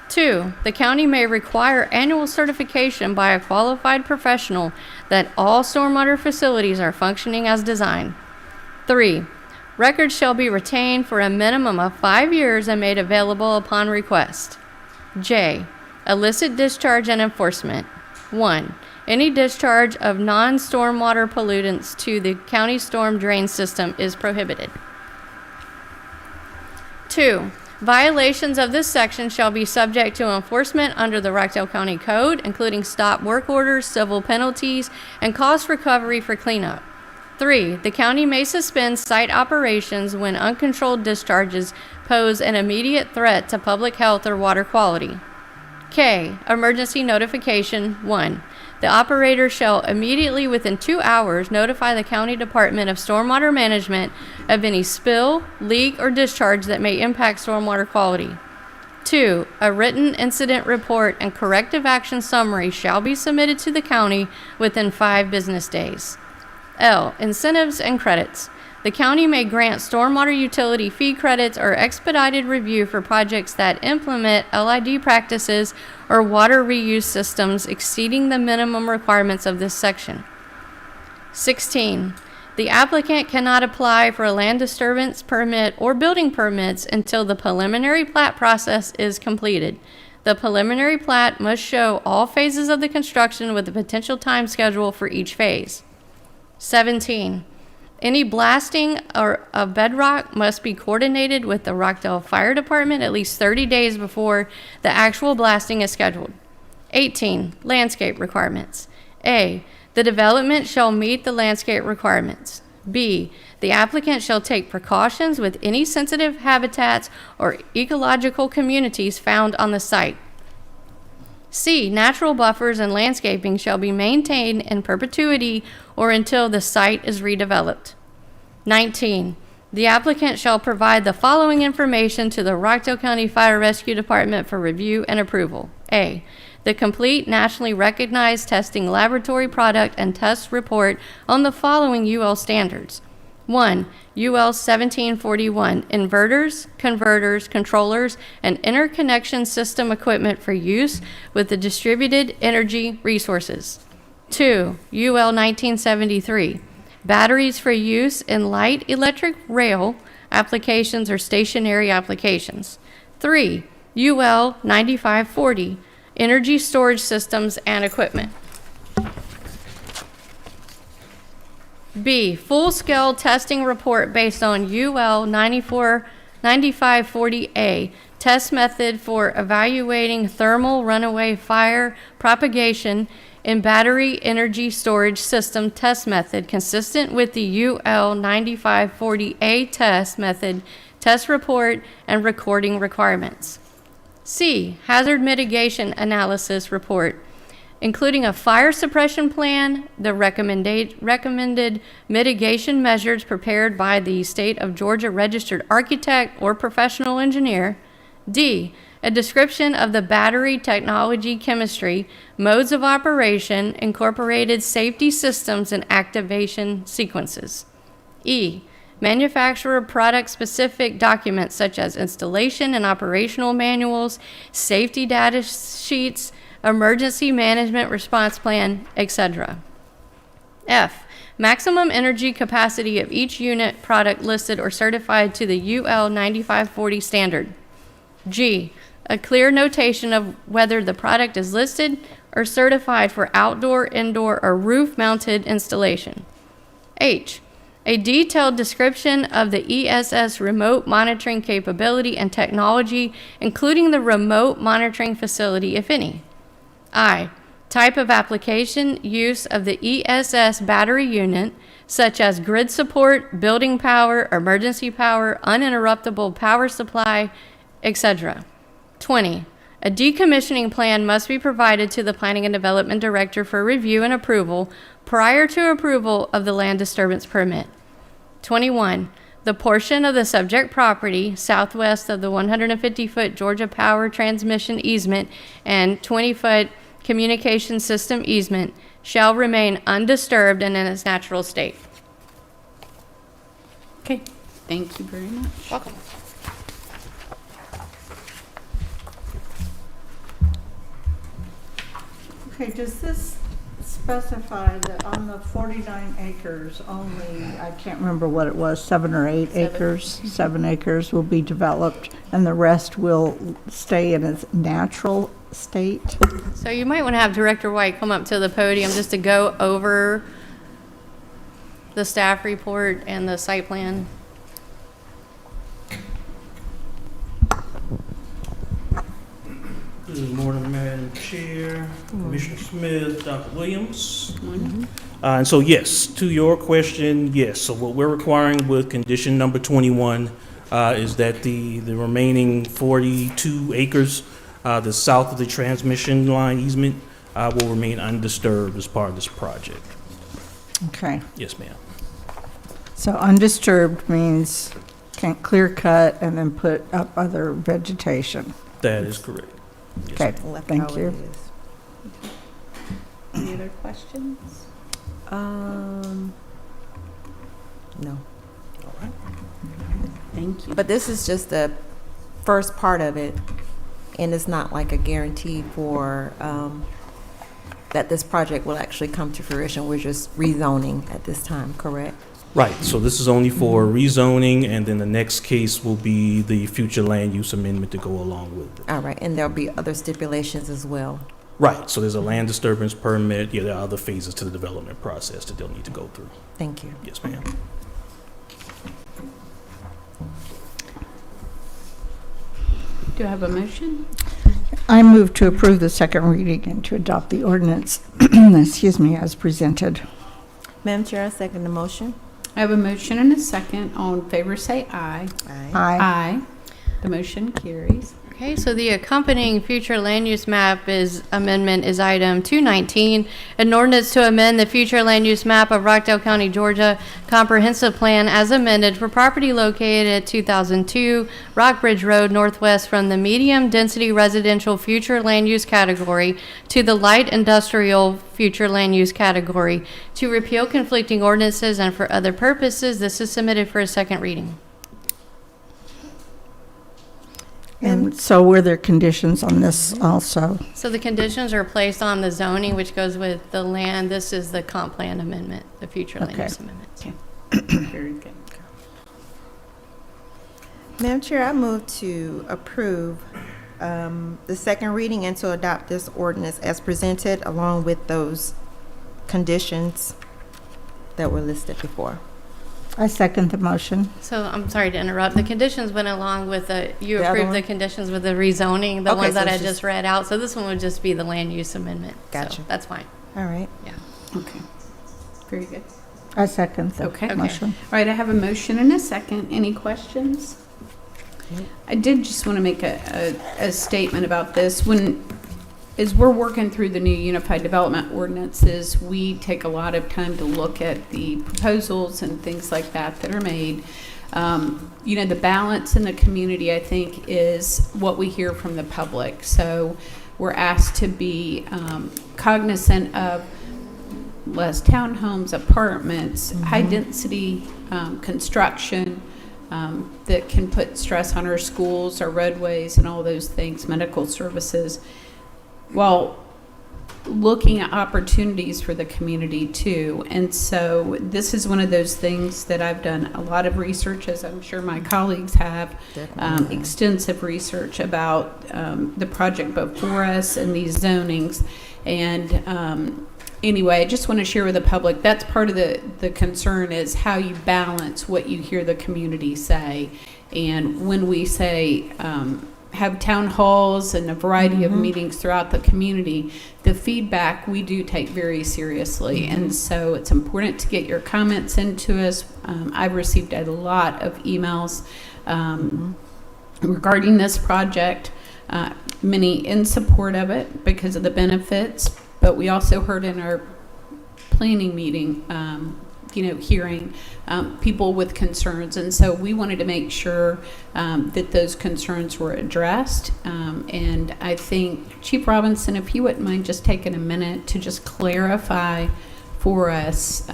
2. The county may require annual certification by a qualified professional that all stormwater facilities are functioning as designed. 3. Records shall be retained for a minimum of 5 years and made available upon request. J. Illicit discharge and enforcement. 1. Any discharge of non-stormwater pollutants to the county storm drain system is prohibited. 2. Violations of this section shall be subject to enforcement under the Rockdale County Code, including stop work orders, civil penalties, and cost recovery for cleanup. 3. The county may suspend site operations when uncontrolled discharges pose an immediate threat to public health or water quality. K. Emergency notification. 1. The operator shall immediately within 2 hours notify the County Department of Stormwater Management of any spill, leak, or discharge that may impact stormwater quality. 2. A written incident report and corrective action summary shall be submitted to the county within 5 business days. L. Incentives and credits. The county may grant stormwater utility fee credits or expedited review for projects that implement LID practices or water reuse systems exceeding the minimum requirements of this section. 16. The applicant cannot apply for a land disturbance permit or building permits until the preliminary plat process is completed. The preliminary plat must show all phases of the construction with a potential time schedule for each phase. 17. Any blasting of bedrock must be coordinated with the Rockdale Fire Department at least 30 days before the actual blasting is scheduled. 18. Landscape requirements. A. The development shall meet the landscape requirements. B. The applicant shall take precautions with any sensitive habitats or ecological communities found on the site. C. Natural buffers and landscaping shall be maintained in perpetuity or until the site is redeveloped. 19. The applicant shall provide the following information to the Rockdale County Fire Rescue Department for review and approval. A. The complete nationally recognized testing laboratory product and test report on the following UL standards. 1. UL 1741, inverters, converters, controllers, and interconnection system equipment for use with the distributed energy resources. 2. UL 1973, batteries for use in light electric rail applications or stationary applications. 3. UL 9540, energy storage systems and equipment. B. Full-scale testing report based on UL 9540A, test method for evaluating thermal runaway fire propagation in battery energy storage system test method consistent with the UL 9540A test method, test report, and recording requirements. C. Hazard mitigation analysis report, including a fire suppression plan, the recommended mitigation measures prepared by the State of Georgia registered architect or professional engineer. D. a description of the battery technology, chemistry, modes of operation, incorporated safety systems, and activation sequences. E, manufacturer product-specific documents such as installation and operational manuals, safety data sheets, emergency management response plan, etc. F, maximum energy capacity of each unit product listed or certified to the UL 9540 standard. G, a clear notation of whether the product is listed or certified for outdoor, indoor, or roof-mounted installation. H, a detailed description of the ESS remote monitoring capability and technology, including the remote monitoring facility, if any. I, type of application, use of the ESS battery unit, such as grid support, building power, emergency power, uninterruptible power supply, etc. 20. A decommissioning plan must be provided to the Planning and Development Director for review and approval prior to approval of the land disturbance permit. 21. The portion of the subject property southwest of the 150-foot Georgia Power transmission easement and 20-foot communication system easement shall remain undisturbed and in its natural state. Okay, thank you very much. Welcome. Okay, does this specify that on the 49 acres, only, I can't remember what it was, 7 or 8 acres, 7 acres will be developed, and the rest will stay in its natural state? So you might want to have Director White come up to the podium just to go over the staff report and the site plan. Good morning, Madam Chair, Commissioner Smith, Dr. Williams. And so, yes, to your question, yes. So what we're requiring with condition number 21 is that the remaining 42 acres, the south of the transmission line easement, will remain undisturbed as part of this project. Okay, Yes, ma'am. so undisturbed means can't clear cut and then put up other vegetation. That is correct. Yes, Okay, Left thank how you. it is. Any other questions? No. All right. Thank you. But this is just the first part of it, and it's not like a guarantee for, that this project will actually come to fruition. We're just rezoning at this time, correct? Right, so this is only for rezoning, and then the next case will be the future land use amendment to go along with it. All right, and there'll be other stipulations as well. Right, so there's a land disturbance permit, yeah, there are other phases to the development process that they'll need to go through. Thank you. Yes, ma'am. Do I have a motion? I move to approve the second reading and to adopt the ordinance, excuse me, as presented. Madam Chair, I second the motion. I have a motion and a second. All in favor say aye. Aye. Aye. The motion carries. Okay, so the accompanying future land use map amendment is item 219, an ordinance to amend the future land use map of Rockdale County, Georgia comprehensive plan as amended for property located at 2002 Rockbridge Road Northwest from the medium density residential future land use category to the light industrial future land use category to repeal conflicting ordinances and for other purposes. This is submitted for a second reading. And so were there conditions on this also? So the conditions are placed on the zoning, which goes with the land. This is the comp plan amendment, the future land Okay. use amendment. Very good. Madam Chair, I move to approve the second reading and to adopt this ordinance as presented along with those conditions that were listed before. I second the motion. So I'm sorry to interrupt. The conditions went along with you The other approved the one? conditions with the rezoning, the Okay, ones so that I it's just just- read out. So this one would just be the land use amendment. Gotcha. So that's fine. All right. Okay. Very good. I second the Okay. motion. All right, I have a motion and a second. Any questions? I did just want to make a statement about this. When as we're working through the new Unified Development Ordinances, we take a lot of time to look at the proposals and things like that that are made. The balance in the community, I think, is what we hear from the public. So we're asked to be cognizant of less townhomes, apartments, high-density construction that can put stress on our schools, our roadways, and all those things, medical services, while looking at opportunities for the community too. And so this is one of those things that I've done a lot of research, as I'm sure my colleagues have, extensive research about the project before us and these zonings. And anyway, I just want to share with the public, that's part of the concern, is how you balance what you hear the community say. And when we say have town halls and a variety of meetings throughout the community, the feedback we do take very seriously. And so it's important to get your comments into us. I've received a lot of emails regarding this project, many in support of it because of the benefits, but we also heard in our planning meeting, hearing people with concerns. And so we wanted to make sure that those concerns were addressed. And I think, Chief Robinson, if you wouldn't mind just taking a minute to just clarify for us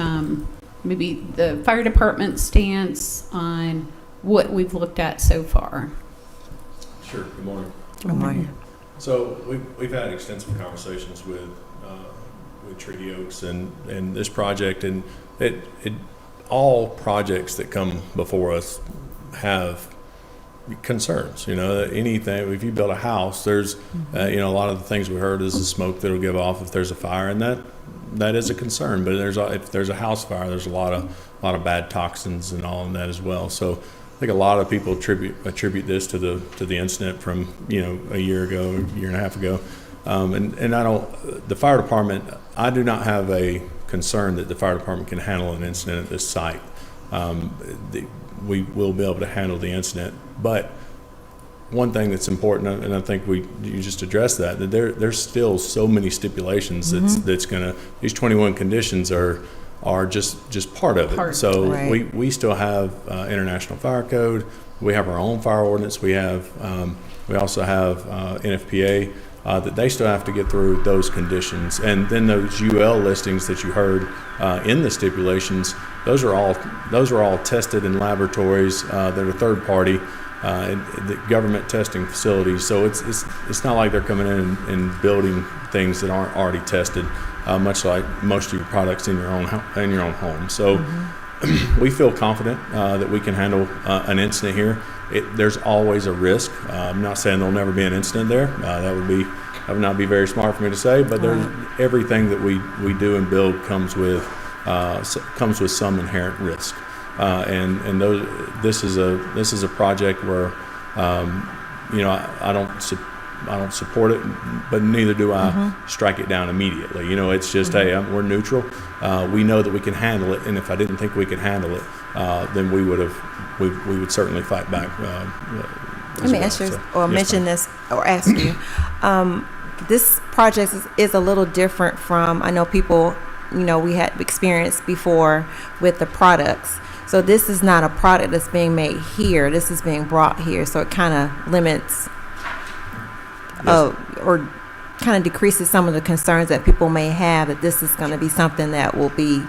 maybe the fire department's stance on what we've looked at so far. Sure. Good morning. Good morning. So we've had extensive conversations with Treaty Oaks and this project, and all projects that come before us have concerns. Anything, if you build a house, there's a lot of the things we heard is the smoke that'll give off if there's a fire, and that is a concern. But if there's a house fire, there's a lot of bad toxins and all of that as well. So I think a lot of people attribute this to the incident from a year and a half ago. And I don't, the fire department, I do not have a concern that the fire department can handle an incident at this site. We will be able to handle the incident. But one thing that's important, and I think you just addressed that there's still so many stipulations that's going to, these 21 conditions are just part of it. So right. we still have International Fire Code. We have our own fire ordinance. We also have NFPA. That they still have to get through those conditions. And then those UL listings that you heard in the stipulations, those are all tested in laboratories that are third party, the government testing facilities. So it's not like they're coming in and building things that aren't already tested, much like most of your products in your own home. So we feel confident that we can handle an incident here. There's always a risk. I'm not saying there'll never be an incident there. That would not be very smart for me to say. But there's everything that we do and build comes with some inherent risk. And this is a project where I don't support it, but neither do I strike it down immediately. It's just hey, we're neutral. We know that we can handle it, and if I didn't think we could handle it, then we would certainly fight back. Let me ask you, or mention this, or ask you. This project is a little different from, I know people, we had experienced before with the products. So this is not a product that's being made here. This is being brought here. So it kind of limits or kind of decreases some of the concerns that people may have that this is going to be something that will be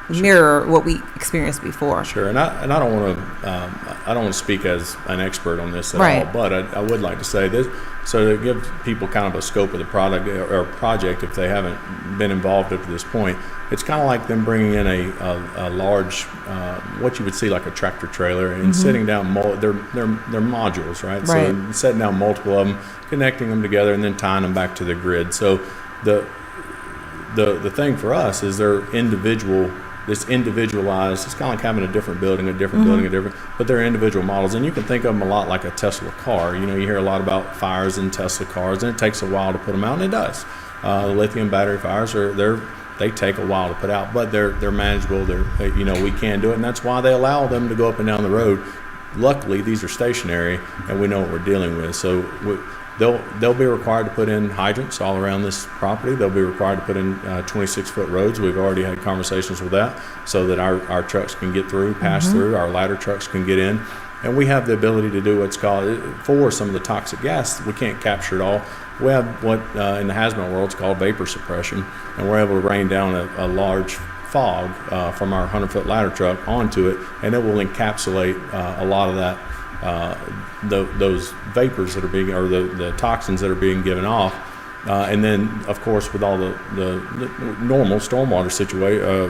mirror what we experienced before. Sure, and I don't want to speak as an expert on this at all, but I would like to say this, so to give people kind of a scope of the product or project if they haven't been involved up to this point. It's kind of like them bringing in a large, what you would see like a tractor trailer, and setting down they're modules, right? So setting down multiple of them, connecting them together, and then tying them back to the grid. So the thing for us is they're individual. This individualized, it's kind of like having a different building, but they're individual models. And you can think of them a lot like a Tesla car. You hear a lot about fires in Tesla cars, and it takes a while to put them out, and it does. The lithium battery fires they take a while to put out, but they're manageable. We can do it, and that's why they allow them to go up and down the road. Luckily, these are stationary, and we know what we're dealing with. So they'll be required to put in hydrants all around this property. They'll be required to put in 26-foot roads. We've already had conversations with that so that our trucks can get through, pass through, our ladder trucks can get in. And we have the ability to do what's called, for some of the toxic gas, we can't capture it all. We have what in the hazmat world is called vapor suppression, and we're able to rain down a large fog from our 100-foot ladder truck onto it, and it will encapsulate a lot of that, those vapors that are being, or the toxins that are being given off. And then, of course, with all the normal stormwater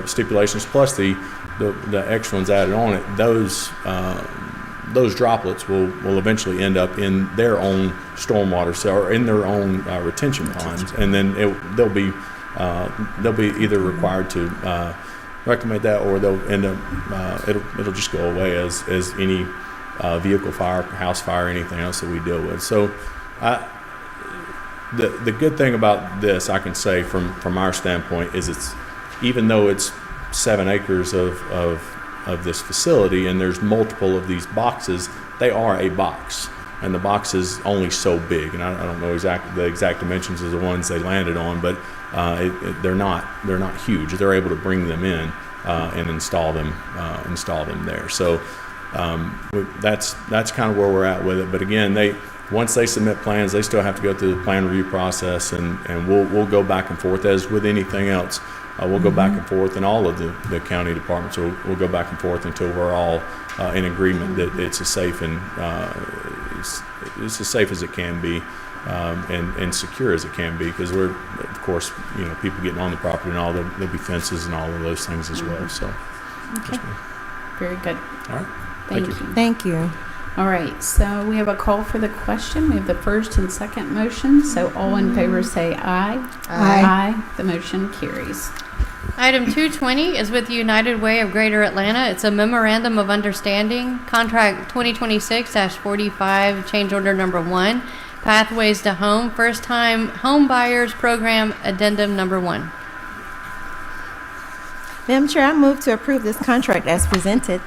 stipulations, plus the extra ones added on it, those droplets will eventually end up in their own stormwater or in their own retention ponds, and then they'll be either required to reclaim that, or they'll end up it'll just go away as any vehicle fire, house fire, anything else that we deal with. So the good thing about this, I can say from our standpoint, is it's, even though it's 7 acres of this facility and there's multiple of these boxes, they are a box, and the box is only so big, and I don't know the exact dimensions of the ones they landed on, but they're not huge. They're able to bring them in and install them there. So that's kind of where we're at with it. But again, once they submit plans, they still have to go through the plan review process, and we'll go back and forth as with anything else. We'll go back and forth, and all of the county departments will go back and forth until we're all in agreement that it's as safe and it's as safe as it can be, and secure as it can be. Because we're, of course, people getting on the property and all, there'll be fences and all of those things as well. So, okay, very good. All right, thank you. Thank you. All right, so we have a call for the question. We have the first and second motion. So all in favor say aye. Aye. The motion carries. Item 220 is with the United Way of Greater Atlanta. It's a memorandum of understanding, contract 2026-45, change order number 1, Pathways to Home, first time home buyers program, addendum number 1. Madam Chair, I move to approve this contract as presented.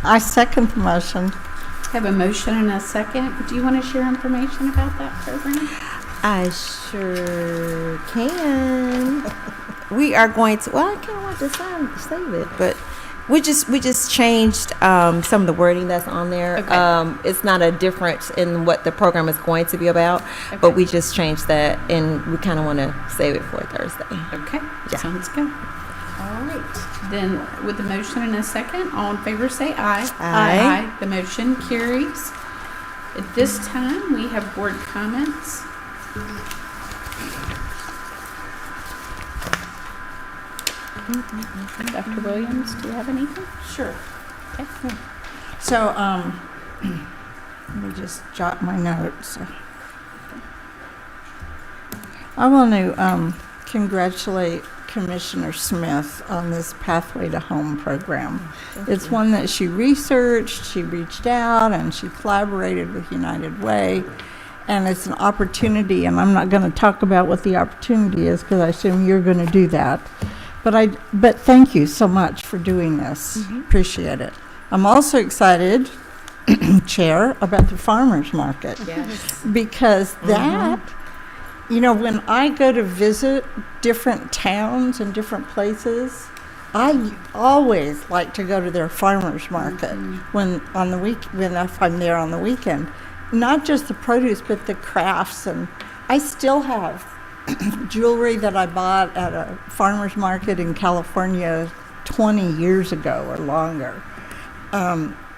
I second the motion. Have a motion and a second. Do you want to share information about that program? I sure can. We are going to, well, I can't want to save it, but we just changed some of the wording that's on there. Okay. It's not a difference in what the program is going to be about, but we just changed that, and we kind of want to save it for Thursday. Okay, Yeah. sounds good. All right, then with the motion and a second, all in favor say aye. Aye. The motion carries. At this time, we have board comments. Dr. Williams, do you have anything? Sure. Okay. So, let me just jot my notes. I want to congratulate Commissioner Smith on this Pathway to Home program. It's one that she researched, she reached out, and she collaborated with United Way. And it's an opportunity, and I'm not going to talk about what the opportunity is because I assume you're going to do that. But thank you so much for doing this. Appreciate it. I'm also excited, Chair, about the farmers market. Yes. Because that, when I go to visit different towns and different places, I always like to go to their farmers market when if I'm there on the weekend. Not just the produce, but the crafts, and I still have jewelry that I bought at a farmer's market in California 20 years ago or longer.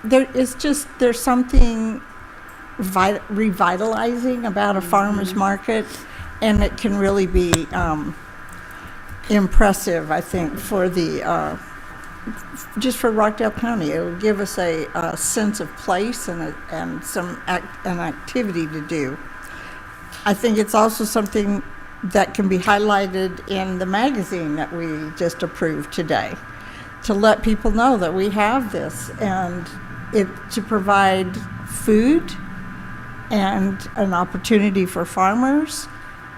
There's something revitalizing about a farmer's market, and it can really be impressive, I think, for the just for Rockdale County. It will give us a sense of place and an activity to do. I think it's also something that can be highlighted in the magazine that we just approved today, to let people know that we have this, and to provide food and an opportunity for farmers,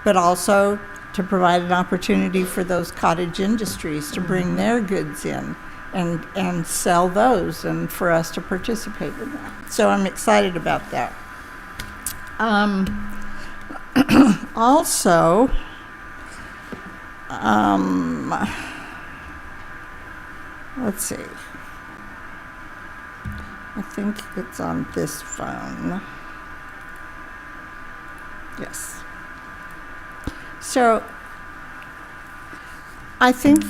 but also to provide an opportunity for those cottage industries to bring their goods in and sell those, and for us to participate in that. So I'm excited about that. Also, let's see. I think it's on this phone. Yes. So, I think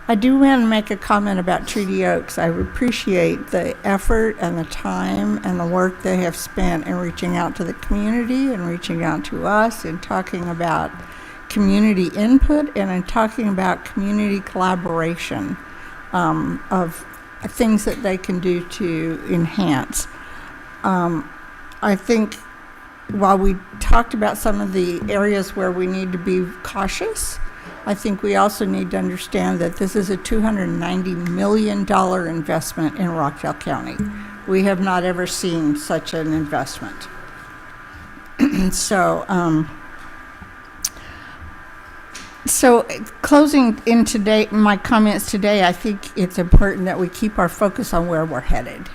I do want to make a comment about Treaty Oaks. I appreciate the effort and the time and the work they have spent in reaching out to the community and reaching out to us and talking about community input and in talking about community collaboration of things that they can do to enhance. I think while we talked about some of the areas where we need to be cautious, I think we also need to understand that this is a $290 million investment in Rockdale County. We have not ever seen such an investment. So closing in today, my comments today, I think it's important that we keep our focus on where we're headed.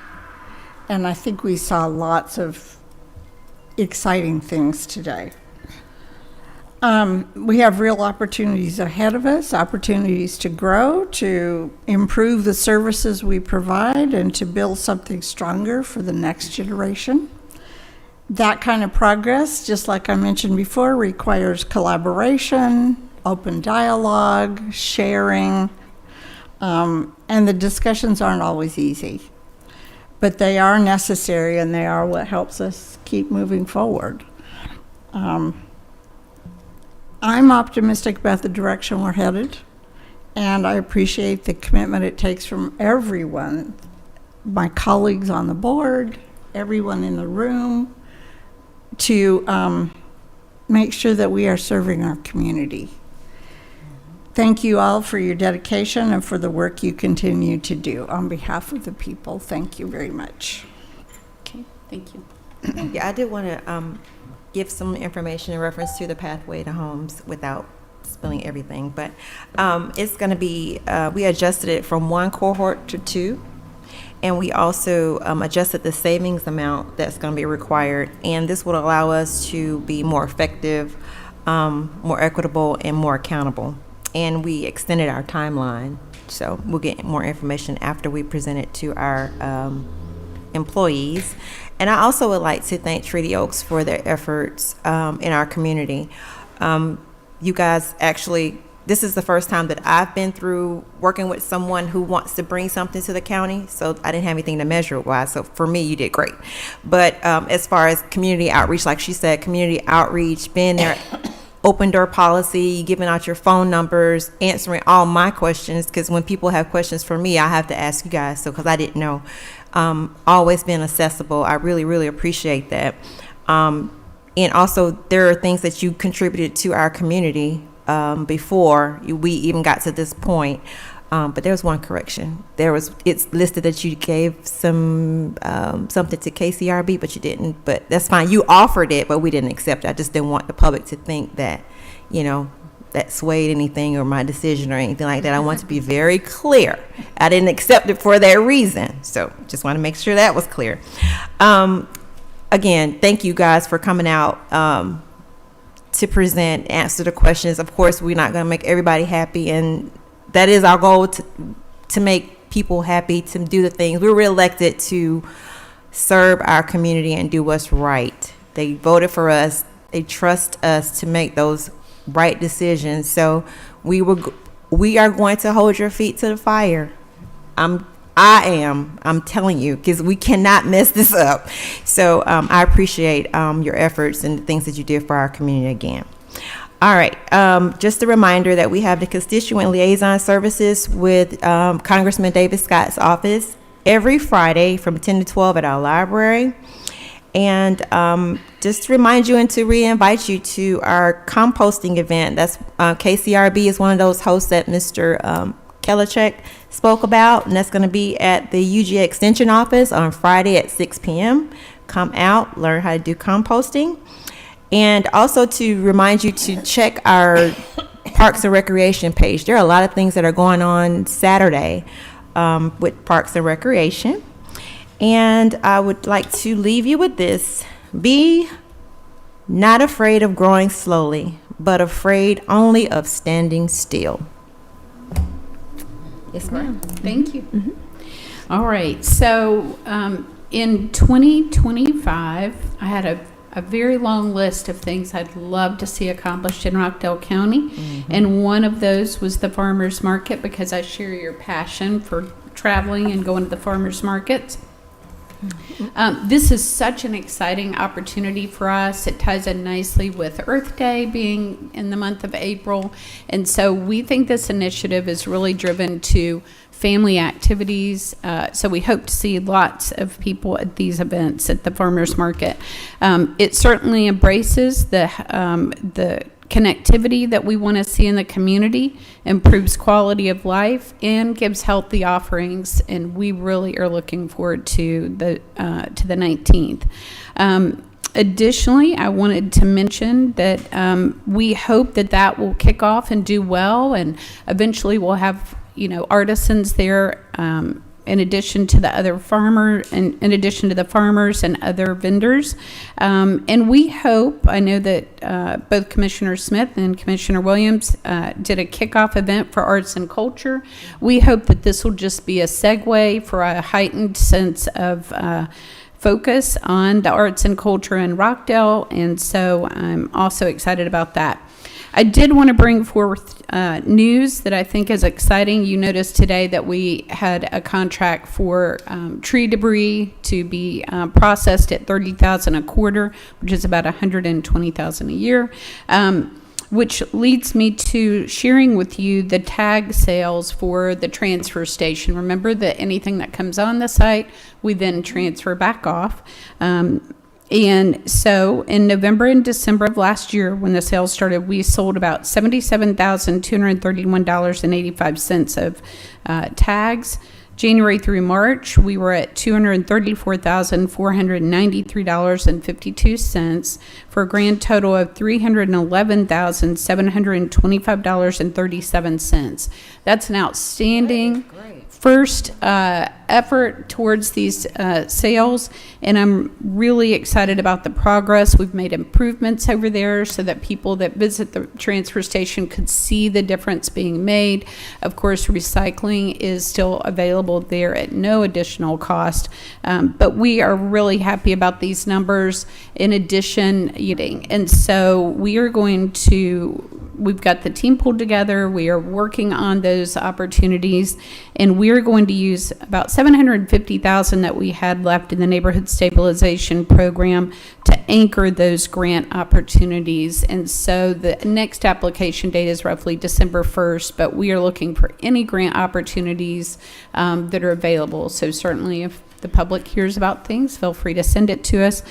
And I think we saw lots of exciting things today. We have real opportunities ahead of us, opportunities to grow, to improve the services we provide, and to build something stronger for the next generation. That kind of progress, just like I mentioned before, requires collaboration, open dialogue, sharing, and the discussions aren't always easy. But they are necessary, and they are what helps us keep moving forward. I'm optimistic about the direction we're headed, and I appreciate the commitment it takes from everyone, my colleagues on the board, everyone in the room, to make sure that we are serving our community. Thank you all for your dedication and for the work you continue to do. On behalf of the people, thank you very much. Okay, thank you. Yeah, I did want to give some information in reference to the pathway to homes without spilling everything. But it's going to be, we adjusted it from one cohort to two. And we also adjusted the savings amount that's going to be required. And this will allow us to be more effective, more equitable, and more accountable. And we extended our timeline. So we'll get more information after we present it to our employees. And I also would like to thank Treaty Oaks for their efforts in our community. You guys actually, this is the first time that I've been through working with someone who wants to bring something to the county, so I didn't have anything to measure it by. So for me, you did great. But as far as community outreach, like she said, community outreach, being there, open door policy, giving out your phone numbers, answering all my questions, because when people have questions for me, I have to ask you guys, so because I didn't know. Always been accessible. I really, really appreciate that. And also, there are things that you contributed to our community before we even got to this point. But there was one correction. It's listed that you gave something to KCRB, but you didn't. But that's fine. You offered it, but we didn't accept it. I just didn't want the public to think that, that swayed anything or my decision or anything like that. I want to be very clear. I didn't accept it for that reason. So just want to make sure that was clear. Again, thank you guys for coming out to present, answer the questions. Of course, we're not going to make everybody happy, and that is our goal, to make people happy, to do the things. We were elected to serve our community and do what's right. They voted for us. They trust us to make those right decisions. So we are going to hold your feet to the fire. I'm telling you, because we cannot mess this up. So I appreciate your efforts and the things that you did for our community again. All right, just a reminder that we have the constituent liaison services with Congressman David Scott's office every Friday from 10 to 12 at our library. And just to remind you and to re-invite you to our composting event. That's KCRB is one of those hosts that Mr. Kelachek spoke about, and that's going to be at the UGA Extension office on Friday at 6 p.m. Come out, learn how to do composting. And also to remind you to check our Parks and Recreation page. There are a lot of things that are going on Saturday with Parks and Recreation. And I would like to leave you with this. Be not afraid of growing slowly, but afraid only of standing still. Yes, ma'am. Thank you. All right. So in 2025, I had a very long list of things I'd love to see accomplished in Rockdale County. And one of those was the farmers market, because I share your passion for traveling and going to the farmers markets. This is such an exciting opportunity for us. It ties in nicely with Earth Day being in the month of April. And so we think this initiative is really driven to family activities. So we hope to see lots of people at these events at the farmers market. It certainly embraces the connectivity that we want to see in the community, improves quality of life, and gives healthy offerings. And we really are looking forward to the 19th. Additionally, I wanted to mention that we hope that will kick off and do well, and eventually we'll have artisans there. In addition to the farmers and other vendors. And we hope, I know that both Commissioner Smith and Commissioner Williams did a kickoff event for arts and culture. We hope that this will just be a segue for a heightened sense of focus on the arts and culture in Rockdale. And so I'm also excited about that. I did want to bring forth news that I think is exciting. You noticed today that we had a contract for tree debris to be processed at $30,000 a quarter, which is about $120,000 a year. Which leads me to sharing with you the tag sales for the transfer station. Remember that anything that comes on the site, we then transfer back off. And so in November and December of last year, when the sales started, we sold about $77,231.85 of tags. January through March, we were at $234,493.52 for a grand total of $311,725.37. That's an outstanding first effort towards these sales, and I'm really excited about the progress. We've made improvements over there so that people that visit the transfer station could see the difference being made. Of course, recycling is still available there at no additional cost, but we are really happy about these numbers. In addition, and so we've got the team pulled together. We are working on those opportunities, and we're going to use about $750,000 that we had left in the neighborhood stabilization program to anchor those grant opportunities. And so the next application date is roughly December 1st, but we are looking for any grant opportunities that are available. So certainly if the public hears about things, feel free to send it to us.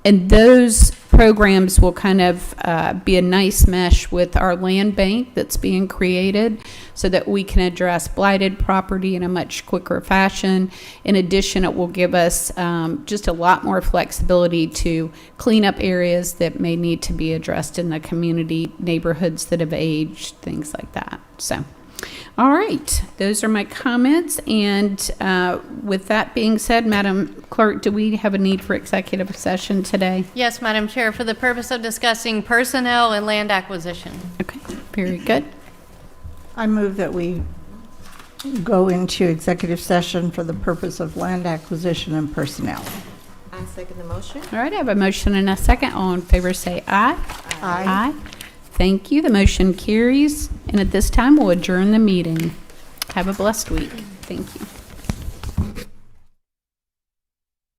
And those programs will kind of be a nice mesh with our land bank that's being created so that we can address blighted property in a much quicker fashion. In addition, it will give us just a lot more flexibility to clean up areas that may need to be addressed in the community, neighborhoods that have aged, things like that. So. All right, those are my comments. And with that being said, Madam Clerk, do we have a need for executive session today? Yes, Madam Chair, for the purpose of discussing personnel and land acquisition. Okay, very good. I move that we go into executive session for the purpose of land acquisition and personnel. I second the motion. All right, I have a motion and a second. All in favor say aye. Aye. Thank you. The motion carries. And at this time, we'll adjourn the meeting. Have a blessed week. Thank you.